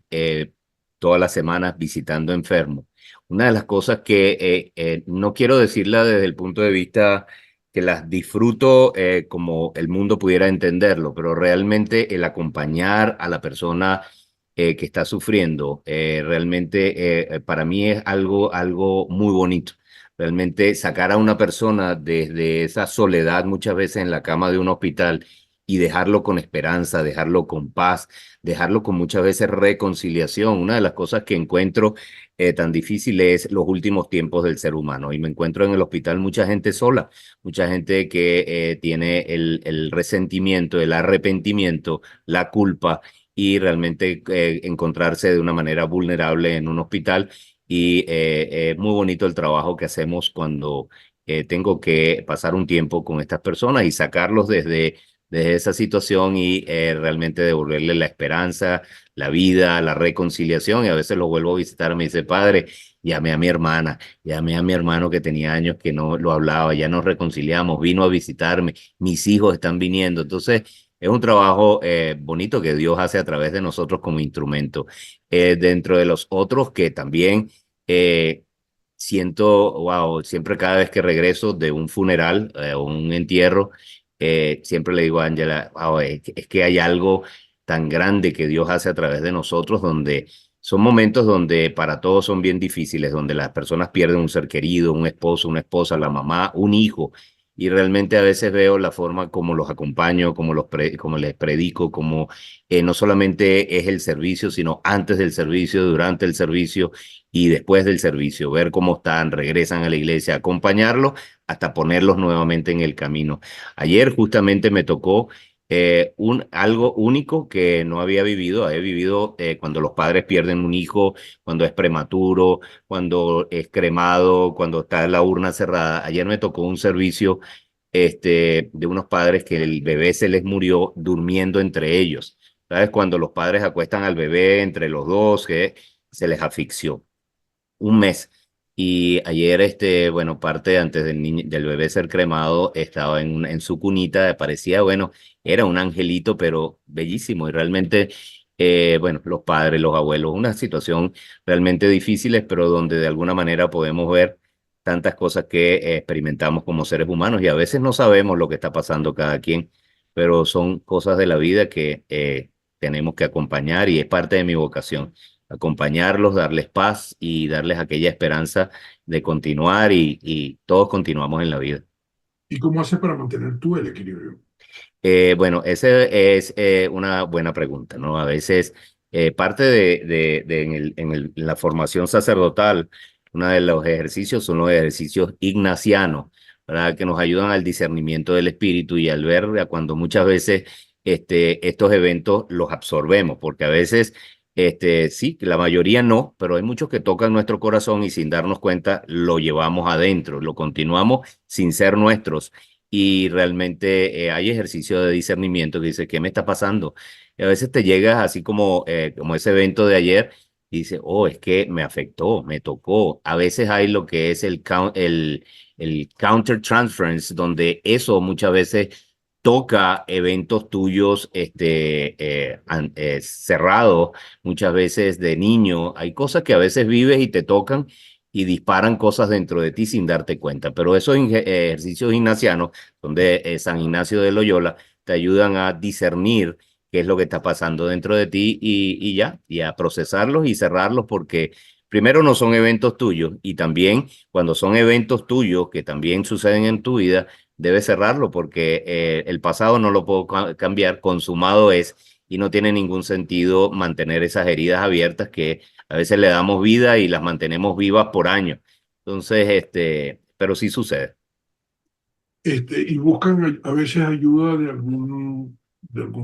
todas las semanas visitando enfermos. Una de las cosas que no quiero decirla desde el punto de vista que las disfruto como el mundo pudiera entenderlo, pero realmente el acompañar a la persona que está sufriendo, realmente para mí es algo muy bonito. Realmente sacar a una persona desde esa soledad muchas veces en la cama de un hospital y dejarlo con esperanza, dejarlo con paz, dejarlo con muchas veces reconciliación. Una de las cosas que encuentro tan difícil es los últimos tiempos del ser humano. Y me encuentro en el hospital mucha gente sola, mucha gente que tiene el resentimiento, el arrepentimiento, la culpa y realmente encontrarse de una manera vulnerable en un hospital y es muy bonito el trabajo que hacemos cuando tengo que pasar un tiempo con estas personas y sacarlos desde esa situación y realmente devolverle la esperanza, la vida, la reconciliación. Y a veces los vuelvo a visitar, me dice, padre, llamé a mi hermana, llamé a mi hermano que tenía años que no lo hablaba, ya nos reconciliamos, vino a visitarme, mis hijos están viniendo. Entonces, es un trabajo bonito que Dios hace a través de nosotros como instrumento. Dentro de los otros que también eh, siento, wow, siempre cada vez que regreso de un funeral o un entierro, siempre le digo a Ángela, es que hay algo tan grande que Dios hace a través de nosotros, donde son momentos donde para todos son bien difíciles, donde las personas pierden un ser querido, un esposo, una esposa, la mamá, un hijo. Y realmente a veces veo la forma como los acompaño, como les predico, como no solamente es el servicio, sino antes del servicio, durante el servicio y después del servicio, ver cómo están, regresan a la iglesia, acompañarlos hasta ponerlos nuevamente en el camino. Ayer justamente me tocó algo único que no había vivido. He vivido cuando los padres pierden un hijo, cuando es prematuro, cuando es cremado, cuando está en la urna cerrada. Ayer me tocó un servicio de unos padres que el bebé se les murió durmiendo entre ellos. ¿Sabes? Cuando los padres acuestan al bebé entre los dos, que se les asfixió un mes. Y ayer, bueno, parte antes del bebé ser cremado, estaba en su cunita, parecía, bueno, era un angelito, pero bellísimo. Y realmente, bueno, los padres, los abuelos, una situación realmente difícil, pero donde de alguna manera podemos ver tantas cosas que experimentamos como seres humanos y a veces no sabemos lo que está pasando cada quien, pero son cosas de la vida que tenemos que acompañar y es parte de mi vocación acompañarlos, darles paz y darles aquella esperanza de continuar y todos continuamos en la vida. ¿Y cómo haces para mantener tú el equilibrio? Bueno, esa es una buena pregunta, ¿no? A veces parte en la formación sacerdotal, uno de los ejercicios son los ejercicios ignacianos, ¿verdad? Que nos ayudan al discernimiento del espíritu y al ver cuando muchas veces estos eventos los absorbemos, porque a veces, sí, la mayoría no, pero hay muchos que tocan nuestro corazón y sin darnos cuenta lo llevamos adentro, lo continuamos sin ser nuestros y realmente hay ejercicio de discernimiento que dice, ¿qué me está pasando? Y a veces te llegas así como ese evento de ayer y dice, oh, es que me afectó, me tocó. A veces hay lo que es el counter transference, donde eso muchas veces toca eventos tuyos cerrados, muchas veces de niño. Hay cosas que a veces vives y te tocan y disparan cosas dentro de ti sin darte cuenta. Pero esos ejercicios ignacianos donde San Ignacio de Loyola te ayudan a discernir qué es lo que está pasando dentro de ti y a procesarlos y cerrarlos porque primero no son eventos tuyos y también cuando son eventos tuyos que también suceden en tu vida, debes cerrarlo porque el pasado no lo puedo cambiar, consumado es y no tiene ningún sentido mantener esas heridas abiertas que a veces le damos vida y las mantenemos vivas por años. Entonces, pero sí sucede. Y buscan a veces ayuda de algún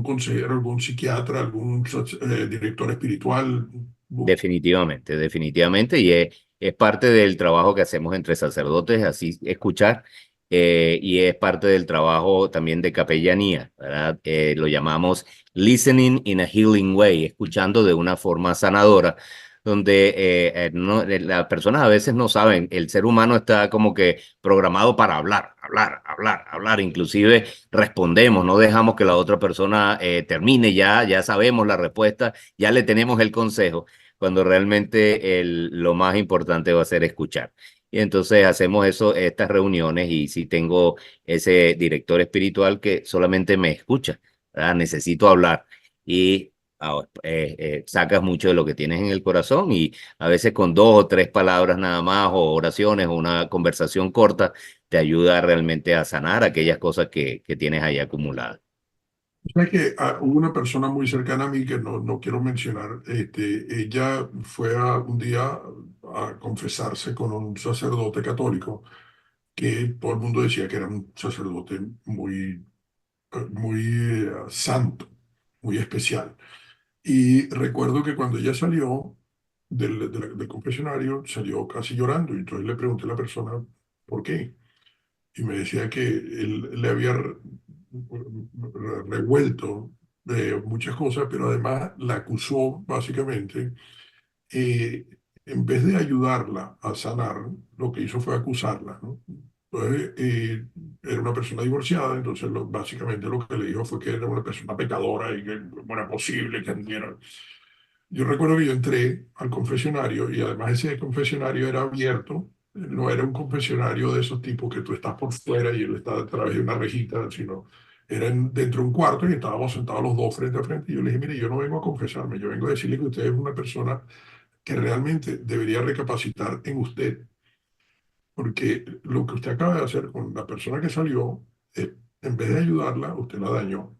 consejero, algún psiquiatra, algún director espiritual. Definitivamente, definitivamente, y es parte del trabajo que hacemos entre sacerdotes, así escuchar, y es parte del trabajo también de capellanía, ¿verdad? Lo llamamos listening in a healing way, escuchando de una forma sanadora, donde las personas a veces no saben, el ser humano está como que programado para hablar, hablar, hablar, hablar, inclusive respondemos, no dejamos que la otra persona termine, ya sabemos la respuesta, ya le tenemos el consejo cuando realmente lo más importante va a ser escuchar. Y entonces hacemos estas reuniones y si tengo ese director espiritual que solamente me escucha, ¿verdad? Necesito hablar y sacas mucho de lo que tienes en el corazón y a veces con dos o tres palabras nada más o oraciones o una conversación corta te ayuda realmente a sanar aquellas cosas que tienes ahí acumuladas. ¿Sabes que hubo una persona muy cercana a mí que no quiero mencionar? Ella fue un día a confesarse con un sacerdote católico que todo el mundo decía que era un sacerdote muy santo, muy especial. Y recuerdo que cuando ella salió del confesionario, salió casi llorando. Y entonces le pregunté a la persona por qué. Y me decía que él le había revuelto muchas cosas, pero además la acusó básicamente. eh, en vez de ayudarla a sanar, lo que hizo fue acusarla, ¿no? Entonces, era una persona divorciada, entonces básicamente lo que le dijo fue que era una persona pecadora y que no era posible que andiera. Yo recuerdo que yo entré al confesionario y además ese confesionario era abierto, no era un confesionario de esos tipos que tú estás por fuera y él está a través de una rejita, sino dentro de un cuarto y estábamos sentados los dos frente a frente. Y yo le dije, mire, yo no vengo a confesarme, yo vengo a decirle que usted es una persona que realmente debería recapacitar en usted, porque lo que usted acaba de hacer con la persona que salió, en vez de ayudarla, usted la dañó.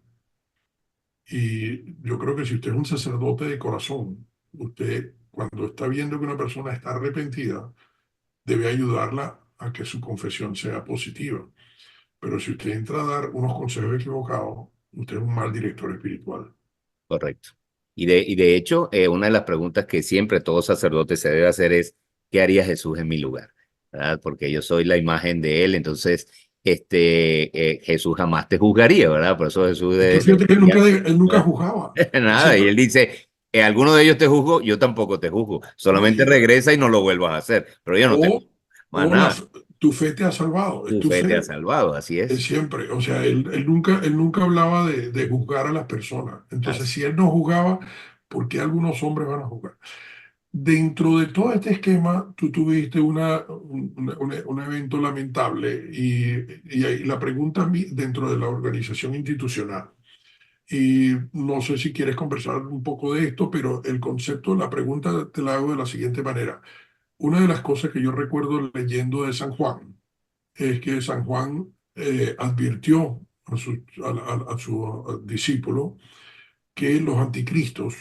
Y yo creo que si usted es un sacerdote de corazón, usted cuando está viendo que una persona está arrepentida, debe ayudarla a que su confesión sea positiva. Pero si usted entra a dar unos consejos equivocados, usted es un mal director espiritual. Correcto. Y de hecho, una de las preguntas que siempre todo sacerdote se debe hacer es, ¿qué haría Jesús en mi lugar? ¿Verdad? Porque yo soy la imagen de él, entonces Jesús jamás te juzgaría, ¿verdad? Por eso Jesús Es que fíjate que decía, él nunca juzgaba. Él nada, y siempre, él dice, alguno de ellos te juzgo, yo tampoco te juzgo, no, solamente regresa y no lo vuelvas a hacer, pero yo no te o, juzgo, más nada, tu fe te ha salvado, es tu tu fe te ha fe. salvado, así Es es, siempre, o sea, él nunca hablaba de juzgar a las personas. Entonces, así, si él no juzgaba, ¿por qué algunos hombres van a juzgar? Dentro de todo este esquema, tú tuviste un evento lamentable y ahí la pregunta dentro de la organización institucional. Y no sé si quieres conversar un poco de esto, pero el concepto, la pregunta te la hago de la siguiente manera. Una de las cosas que yo recuerdo leyendo de San Juan es que San Juan advirtió a su discípulo que los anticristos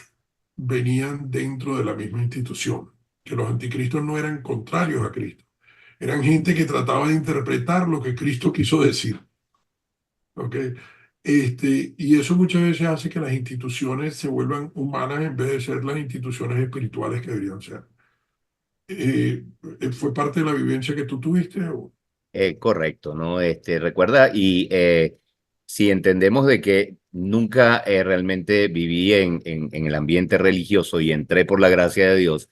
venían dentro de la misma institución, que los anticristos no eran contrarios a Cristo, eran gente que trataba de interpretar lo que Cristo quiso decir. ¿Ok? Y eso muchas veces hace que las instituciones se vuelvan humanas en vez de ser las instituciones espirituales que deberían ser. ¿Fue parte de la vivencia que tú tuviste? correcto, ¿no? Recuerda, y si entendemos de que nunca realmente viví en el ambiente religioso y entré por la gracia de Dios,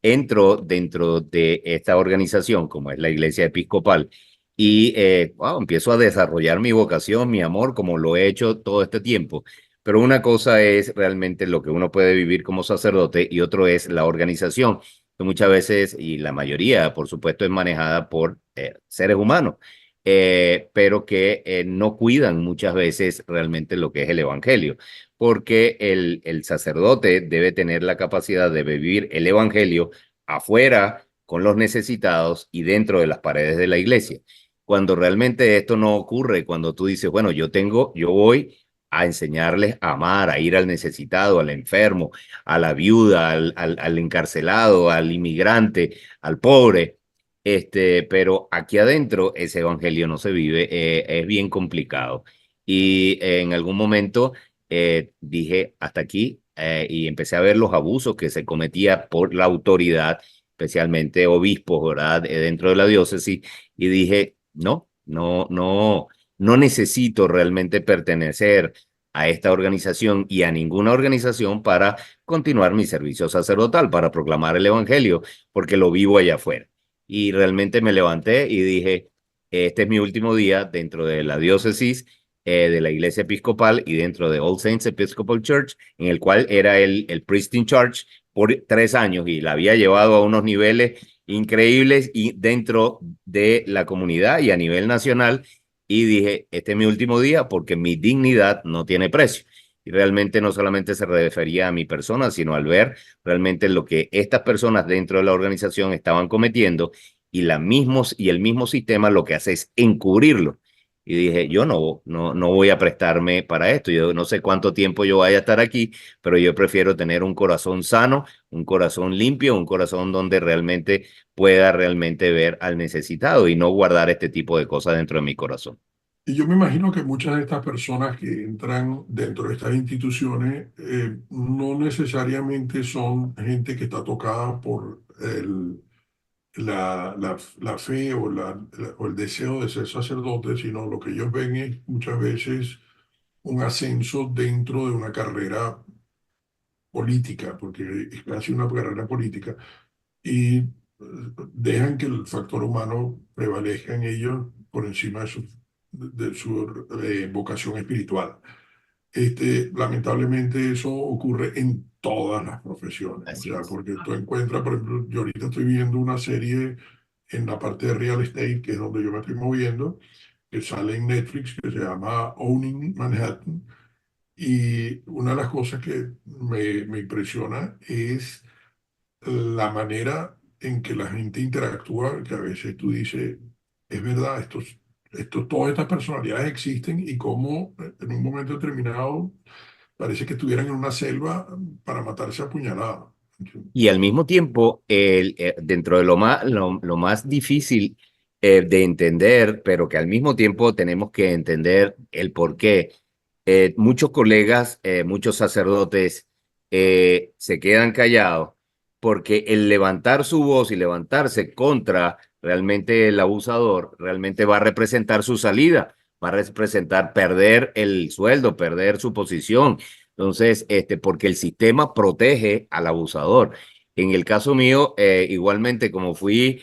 entro dentro de esta organización, como es la Iglesia Episcopal, y wow, empiezo a desarrollar mi vocación, mi amor, como lo he hecho todo este tiempo. Pero una cosa es realmente lo que uno puede vivir como sacerdote y otro es la organización que muchas veces, y la mayoría, por supuesto, es manejada por seres humanos, pero que no cuidan muchas veces realmente lo que es el Evangelio, porque el sacerdote debe tener la capacidad de vivir el Evangelio afuera con los necesitados y dentro de las paredes de la iglesia. Cuando realmente esto no ocurre, cuando tú dices, bueno, yo voy a enseñarles a amar, a ir al necesitado, al enfermo, a la viuda, al encarcelado, al inmigrante, al pobre. Pero aquí adentro ese evangelio no se vive, es bien complicado. Y en algún momento dije hasta aquí y empecé a ver los abusos que se cometía por la autoridad, especialmente obispos, ¿verdad? Dentro de la diócesis y dije, no necesito realmente pertenecer a esta organización y a ninguna organización para continuar mi servicio sacerdotal, para proclamar el evangelio, porque lo vivo allá afuera. Y realmente me levanté y dije, este es mi último día dentro de la diócesis de la iglesia episcopal y dentro de All Saints Episcopal Church, en el cual era el priest in charge por 3 años y la había llevado a unos niveles increíbles y dentro de la comunidad y a nivel nacional. Y dije, este es mi último día porque mi dignidad no tiene precio. Y realmente no solamente se refería a mi persona, sino al ver realmente lo que estas personas dentro de la organización estaban cometiendo y el mismo sistema lo que hace es encubrirlo. Y dije, yo no voy a prestarme para esto. Yo no sé cuánto tiempo yo vaya a estar aquí, pero yo prefiero tener un corazón sano, un corazón limpio, un corazón donde realmente pueda realmente ver al necesitado y no guardar este tipo de cosas dentro de mi corazón. Y yo me imagino que muchas de estas personas que entran dentro de estas instituciones no necesariamente son gente que está tocada por la fe o el deseo de ser sacerdote, sino lo que ellos ven es muchas veces un ascenso dentro de una carrera política, porque es casi una carrera política, y dejan que el factor humano prevalezca en ellos por encima de su vocación espiritual. Lamentablemente eso ocurre en todas las profesiones, o Así sea, es. porque tú encuentras, por ejemplo, yo ahorita estoy viendo una serie en la parte de real estate, que es donde yo me estoy moviendo, que sale en Netflix que se llama Owning Manhattan. Y una de las cosas que me impresiona es la manera en que la gente interactúa, que a veces tú dices, es verdad, todas estas personalidades existen y cómo en un momento determinado parece que estuvieran en una selva para matarse a puñaladas. Y al mismo tiempo, dentro de lo más difícil de entender, pero que al mismo tiempo tenemos que entender el por qué, muchos colegas, muchos sacerdotes se quedan callados porque el levantar su voz y levantarse contra realmente el abusador, realmente va a representar su salida, va a representar perder el sueldo, perder su posición. Entonces, porque el sistema protege al abusador. En el caso mío, igualmente como fui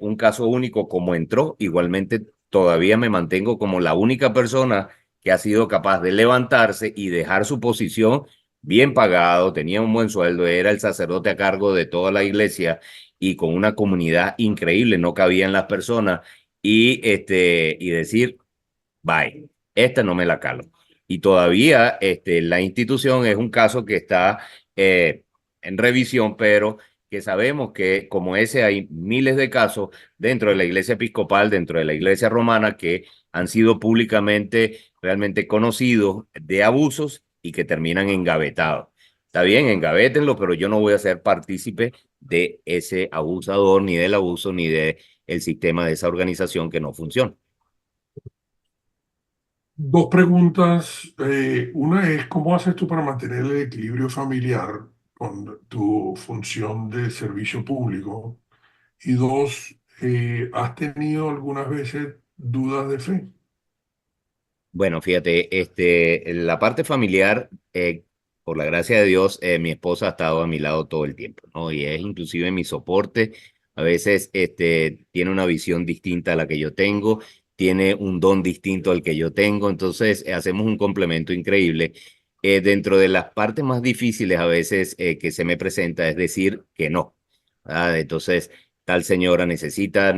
un caso único como entró, igualmente todavía me mantengo como la única persona que ha sido capaz de levantarse y dejar su posición bien pagado, tenía un buen sueldo, era el sacerdote a cargo de toda la iglesia y con una comunidad increíble, no cabían las personas y decir, bye, esta no me la calo. Y todavía la institución es un caso que está eh, en revisión, pero que sabemos que como ese hay miles de casos dentro de la iglesia episcopal, dentro de la iglesia romana, que han sido públicamente realmente conocidos de abusos y que terminan engavetados. Está bien, engavétenlo, pero yo no voy a ser partícipe de ese abusador, ni del abuso, ni de el sistema de esa organización que no funciona. Dos preguntas. Una es, ¿cómo haces tú para mantener el equilibrio familiar con tu función de servicio público? Y dos, ¿has tenido algunas veces dudas de fe? Bueno, fíjate, la parte familiar, por la gracia de Dios, mi esposa ha estado a mi lado todo el tiempo, ¿no? Y es inclusive mi soporte. A veces, tiene una visión distinta a la que yo tengo, tiene un don distinto al que yo tengo, entonces hacemos un complemento increíble. Dentro de las partes más difíciles a veces que se me presenta es decir que no, ¿verdad? Entonces, tal señora necesita,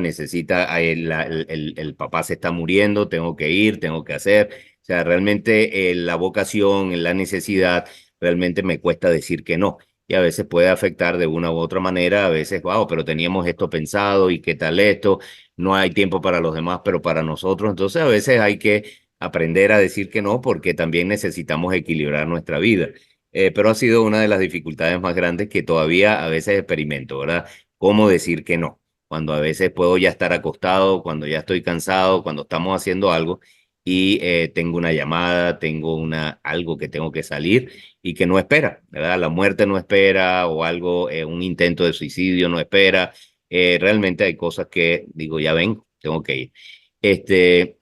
el papá se está muriendo, tengo que ir, tengo que hacer. O sea, realmente la vocación, la necesidad, realmente me cuesta decir que no. Y a veces puede afectar de una u otra manera, a veces, wow, pero teníamos esto pensado y qué tal esto, no hay tiempo para los demás, pero para nosotros. Entonces, a veces hay que aprender a decir que no porque también necesitamos equilibrar nuestra vida. Pero ha sido una de las dificultades más grandes que todavía a veces experimento, ¿verdad? Cómo decir que no, cuando a veces puedo ya estar acostado, cuando ya estoy cansado, cuando estamos haciendo algo y tengo una llamada, tengo algo que tengo que salir y que no espera, ¿verdad? La muerte no espera o algo, un intento de suicidio no espera. Realmente hay cosas que digo, ya ven, tengo que ir. Este,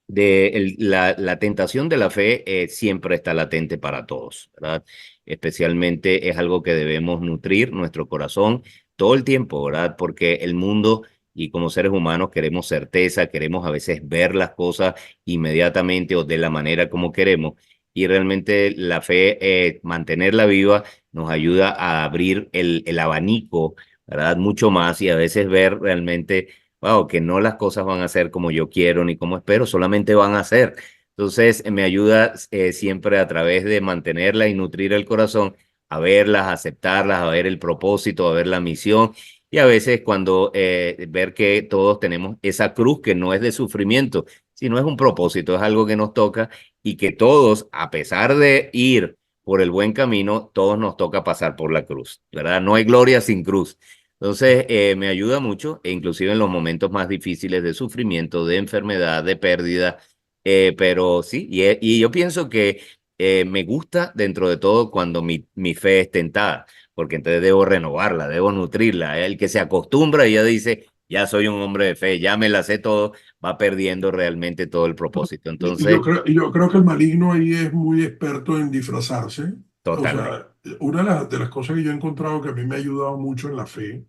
la tentación de la fe siempre está latente para todos, ¿verdad? Especialmente es algo que debemos nutrir nuestro corazón todo el tiempo, ¿verdad? Porque el mundo y como seres humanos queremos certeza, queremos a veces ver las cosas inmediatamente o de la manera como queremos. Y realmente la fe, mantenerla viva, nos ayuda a abrir el abanico, ¿verdad? Mucho más y a veces ver realmente wow, que no las cosas van a ser como yo quiero ni como espero, solamente van a ser. Entonces, me ayuda siempre a través de mantenerla y nutrir el corazón, a verlas, a aceptarlas, a ver el propósito, a ver la misión. Y a veces cuando ver que todos tenemos esa cruz que no es de sufrimiento, sino es un propósito, es algo que nos toca y que todos, a pesar de ir por el buen camino, todos nos toca pasar por la cruz, ¿verdad? No hay gloria sin cruz. Entonces, me ayuda mucho, e inclusive en los momentos más difíciles de sufrimiento, de enfermedad, de pérdida, pero sí, y yo pienso que me gusta dentro de todo cuando mi fe es tentada, porque entonces debo renovarla, debo nutrirla. El que se acostumbra y ya dice, ya soy un hombre de fe, ya me la sé todo, va perdiendo realmente todo el propósito. Entonces, Y yo creo que el maligno ahí es muy experto en disfrazarse. O totalmente. sea, una de las cosas que yo he encontrado que a mí me ha ayudado mucho en la fe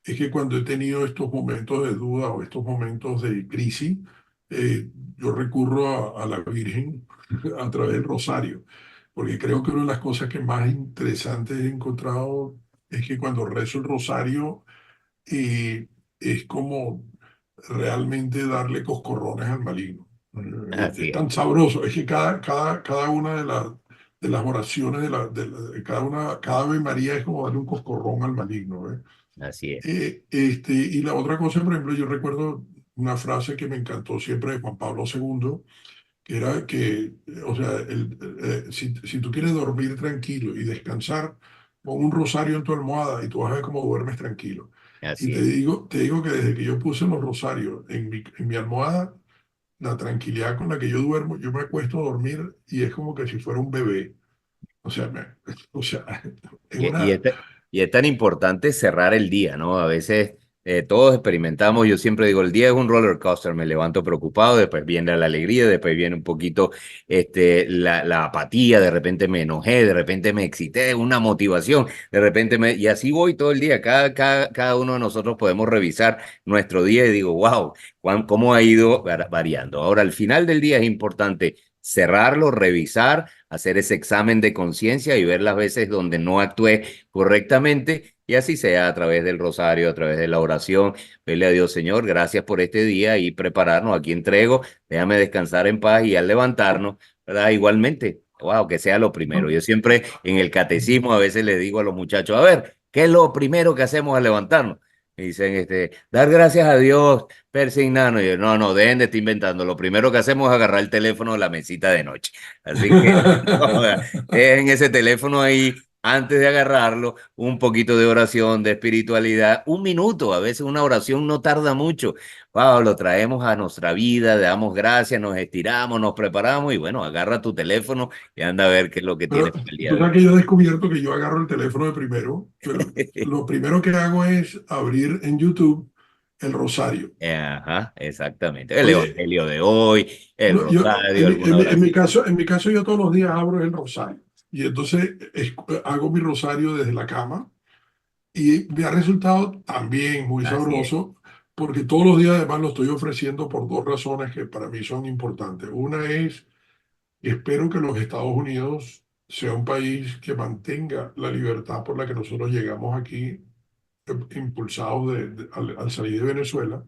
es que cuando he tenido estos momentos de duda o estos momentos de crisis, yo recurro a la Virgen a través del rosario, porque creo que una de las cosas que más interesantes he encontrado es que cuando rezo el rosario, es como realmente darle coscorrones al maligno. Así Es es, tan sabroso, es que cada una de las oraciones, cada Ave María es como darle un coscorrón al maligno. así es, Y la otra cosa, por ejemplo, yo recuerdo una frase que me encantó siempre de Juan Pablo II, que era que, o sea, si tú quieres dormir tranquilo y descansar, pon un rosario en tu almohada y tú vas a ver cómo duermes tranquilo. Y así es. te digo que desde que yo puse los rosarios en mi almohada, la tranquilidad con la que yo duermo, yo me acuesto a dormir y es como que si fuera un bebé. O sea, o sea, es Y, y, una... es, ta- y es tan importante cerrar el día, ¿no? A veces todos experimentamos, yo siempre digo, el día es un roller coaster, me levanto preocupado, después viene la alegría, después viene un poquito la apatía, de repente me enojé, de repente me excité, una motivación, de repente y así voy todo el día, cada uno de nosotros podemos revisar nuestro día y digo, wow, cómo ha ido variando. Ahora, al final del día es importante cerrarlo, revisar, hacer ese examen de conciencia y ver las veces donde no actué correctamente y así sea a través del rosario, a través de la oración, verle a Dios, Señor, gracias por este día y prepararnos, aquí entrego, déjame descansar en paz y al levantarnos, ¿verdad? Igualmente, wow, que sea lo primero. Yo siempre en el catecismo a veces le digo a los muchachos, a ver, ¿qué es lo primero que hacemos al levantarnos? Me dicen, dar gracias a Dios, persignarnos. Y yo, no, no, dejen de estar inventando. Lo primero que hacemos es agarrar el teléfono de la mesita de noche. Así que no, dejen ese teléfono ahí antes de agarrarlo, un poquito de oración, de espiritualidad, un minuto, a veces una oración no tarda mucho. Wow, lo traemos a nuestra vida, le damos gracias, nos estiramos, nos preparamos y bueno, agarra tu teléfono y anda a ver qué es lo que Pero tienes para el día tú de sabes hoy. que yo he descubierto que yo agarro el teléfono de primero, pero lo primero que hago es abrir en YouTube el rosario. Ajá, exactamente. El Oye, evangelio de hoy, el no, rosario, alguna oración. en mi caso yo todos los días abro el rosario y entonces hago mi rosario desde la cama y me ha resultado también muy Así es, sabroso porque todos los días además lo estoy ofreciendo por dos razones que para mí son importantes. Una es, espero que los Estados Unidos sea un país que mantenga la libertad por la que nosotros llegamos aquí, impulsados al salir de Venezuela.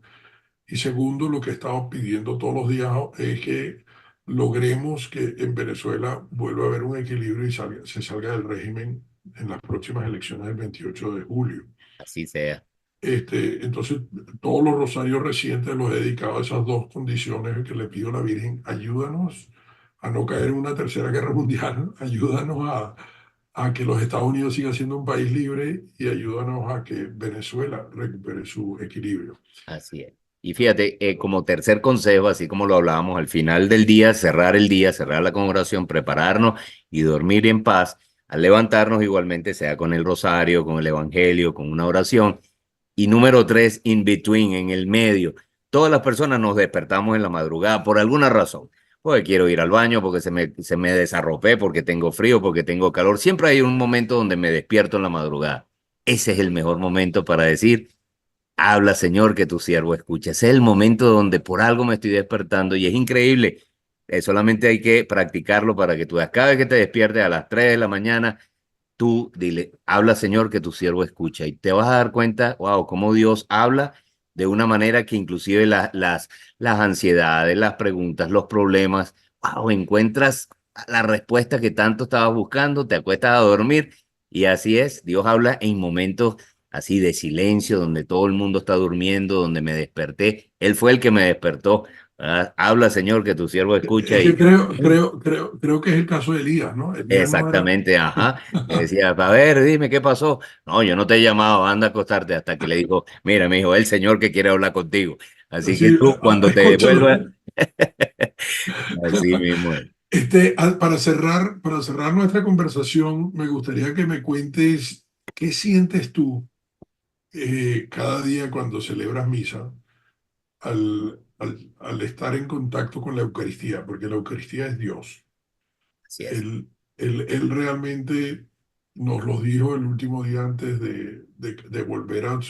Y segundo, lo que estamos pidiendo todos los días es que logremos que en Venezuela vuelva a haber un equilibrio y se salga del régimen en las próximas elecciones del 28 de julio. así sea. Entonces, todos los rosarios recientes los he dedicado a esas dos condiciones que le pido a la Virgen. Ayúdanos a no caer en una tercera guerra mundial, ayúdanos a que los Estados Unidos sigan siendo un país libre y ayúdanos a que Venezuela recupere su equilibrio. Así es. Y fíjate, como tercer consejo, así como lo hablábamos, al final del día, cerrar la conmemoración, prepararnos y dormir en paz. Al levantarnos igualmente, sea con el rosario, con el evangelio, con una oración. Y número tres, in between, en el medio. Todas las personas nos despertamos en la madrugada por alguna razón. Porque quiero ir al baño, porque se me desarropé, porque tengo frío, porque tengo calor. Siempre hay un momento donde me despierto en la madrugada. Ese es el mejor momento para decir, habla, Señor, que tu siervo escucha. Ese es el momento donde por algo me estoy despertando y es increíble. Solamente hay que practicarlo para que tú, cada vez que te despiertes a las 3 de la mañana, tú dile, habla, Señor, que tu siervo escucha. Y te vas a dar cuenta, wow, cómo Dios habla de una manera que inclusive las ansiedades, las preguntas, los problemas, wow, encuentras la respuesta que tanto estabas buscando, te acuestas a dormir y así es. Dios habla en momentos así de silencio, donde todo el mundo está durmiendo, donde me desperté. Él fue el que me despertó. Habla, Señor, que tu siervo escucha Es que y creo que es el caso de Elías, ¿no? Elías no era. exactamente, ajá. Me decía, a ver, dime qué pasó. No, yo no te he llamado, anda a acostarte hasta que le dijo, mira, me dijo, el Señor que quiere hablar contigo. Así que Así, tú, cuando te escúchalo. devuelvas, así mismo es. Para cerrar nuestra conversación, me gustaría que me cuentes qué sientes tú cada día cuando celebras misa al estar en contacto con la Eucaristía, porque la Eucaristía es Dios. Así es. Él realmente nos lo dijo el último día antes de volver a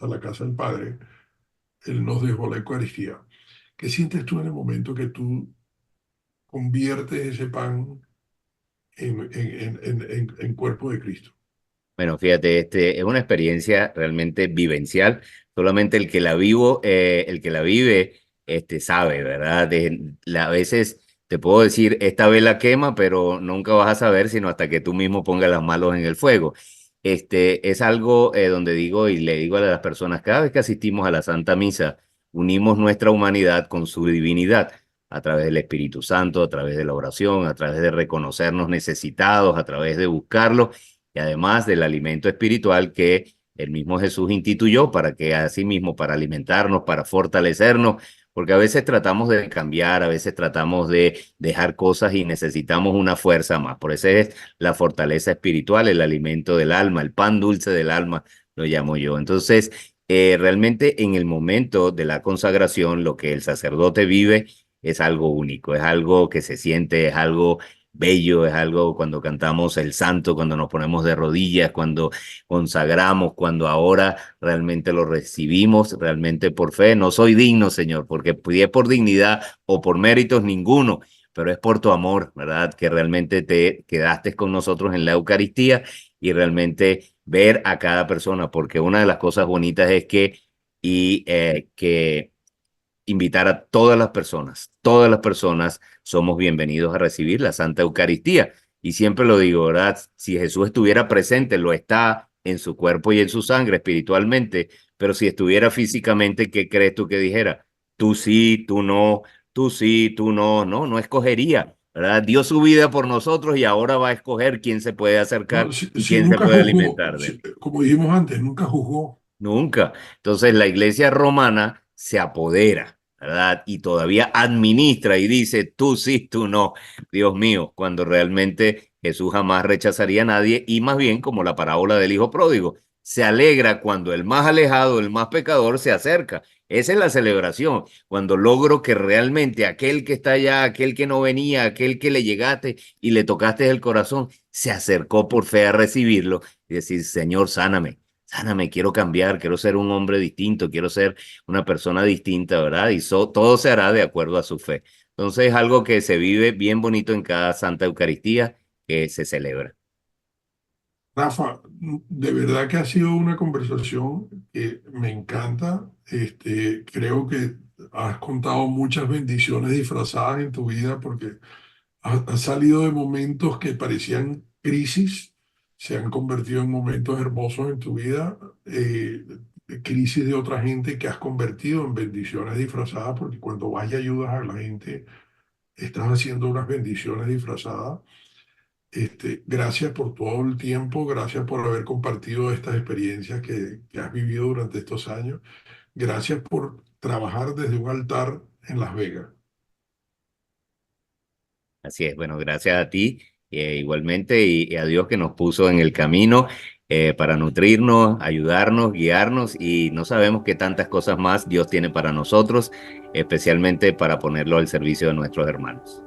la casa del Padre. Él nos dejó la Eucaristía. ¿Qué sientes tú en el momento que tú conviertes ese pan en cuerpo de Cristo? Bueno, fíjate, es una experiencia realmente vivencial, solamente el que la vive, sabe, ¿verdad? A veces te puedo decir, esta vela quema, pero nunca vas a saber sino hasta que tú mismo pongas las manos en el fuego. Es algo donde digo y le digo a las personas, cada vez que asistimos a la Santa Misa, unimos nuestra humanidad con su divinidad a través del Espíritu Santo, a través de la oración, a través de reconocernos necesitados, a través de buscarlo y además del alimento espiritual que el mismo Jesús instituyó para que así mismo, para alimentarnos, para fortalecernos, porque a veces tratamos de cambiar, a veces tratamos de dejar cosas y necesitamos una fuerza más. Por eso es la fortaleza espiritual, el alimento del alma, el pan dulce del alma, lo llamo yo. Entonces, realmente en el momento de la consagración, lo que el sacerdote vive es algo único, es algo que se siente, es algo bello, es algo cuando cantamos el santo, cuando nos ponemos de rodillas, cuando consagramos, cuando ahora realmente lo recibimos, realmente por fe. No soy digno, Señor, porque es por dignidad o por méritos ninguno, pero es por tu amor, ¿verdad? Que realmente te quedaste con nosotros en la Eucaristía y realmente ver a cada persona, porque una de las cosas bonitas es que invitar a todas las personas somos bienvenidos a recibir la Santa Eucaristía. Y siempre lo digo, ¿verdad? Si Jesús estuviera presente, lo está en su cuerpo y en su sangre espiritualmente, pero si estuviera físicamente, ¿qué crees tú que dijera? Tú sí, tú no, tú sí, tú no, no, no escogería, ¿verdad? Dio su vida por nosotros y ahora va a escoger quién se puede acercar No, y si quién se nunca puede juzgó, alimentar de él. como dijimos antes, nunca juzgó. Nunca. Entonces la iglesia romana se apodera, ¿verdad? Y todavía administra y dice, tú sí, tú no. Dios mío, cuando realmente Jesús jamás rechazaría a nadie y más bien como la parábola del hijo pródigo, se alegra cuando el más alejado, el más pecador se acerca. Esa es la celebración, cuando logro que realmente aquel que está allá, aquel que no venía, aquel que le llegaste y le tocaste el corazón, se acercó por fe a recibirlo y decir, Señor, sáname. Sáname, quiero cambiar, quiero ser un hombre distinto, quiero ser una persona distinta, ¿verdad? Y todo se hará de acuerdo a su fe. Entonces es algo que se vive bien bonito en cada Santa Eucaristía que se celebra. Rafa, de verdad que ha sido una conversación que me encanta. Creo que has contado muchas bendiciones disfrazadas en tu vida porque has salido de momentos que parecían crisis, se han convertido en momentos hermosos en tu vida, crisis de otra gente que has convertido en bendiciones disfrazadas porque cuando vas y ayudas a la gente, estás haciendo unas bendiciones disfrazadas. Gracias por todo el tiempo, gracias por haber compartido estas experiencias que has vivido durante estos años. Gracias por trabajar desde un altar en Las Vegas. Así es, bueno, gracias a ti igualmente y a Dios que nos puso en el camino para nutrirnos, ayudarnos, guiarnos y no sabemos qué tantas cosas más Dios tiene para nosotros, especialmente para ponerlo al servicio de nuestros hermanos.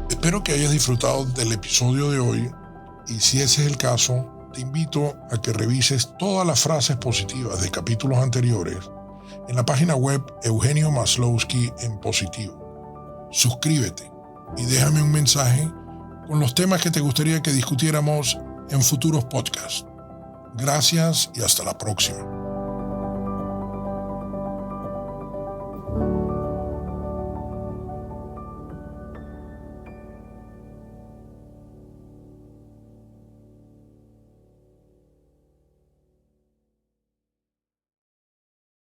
Espero que hayas disfrutado del episodio de hoy y si ese es el caso, te invito a que revises todas las frases positivas de capítulos anteriores en la página web Eugenio Maslowski en Positivo. Suscríbete y déjame un mensaje con los temas que te gustaría que discutiéramos en futuros podcasts. Gracias y hasta la próxima.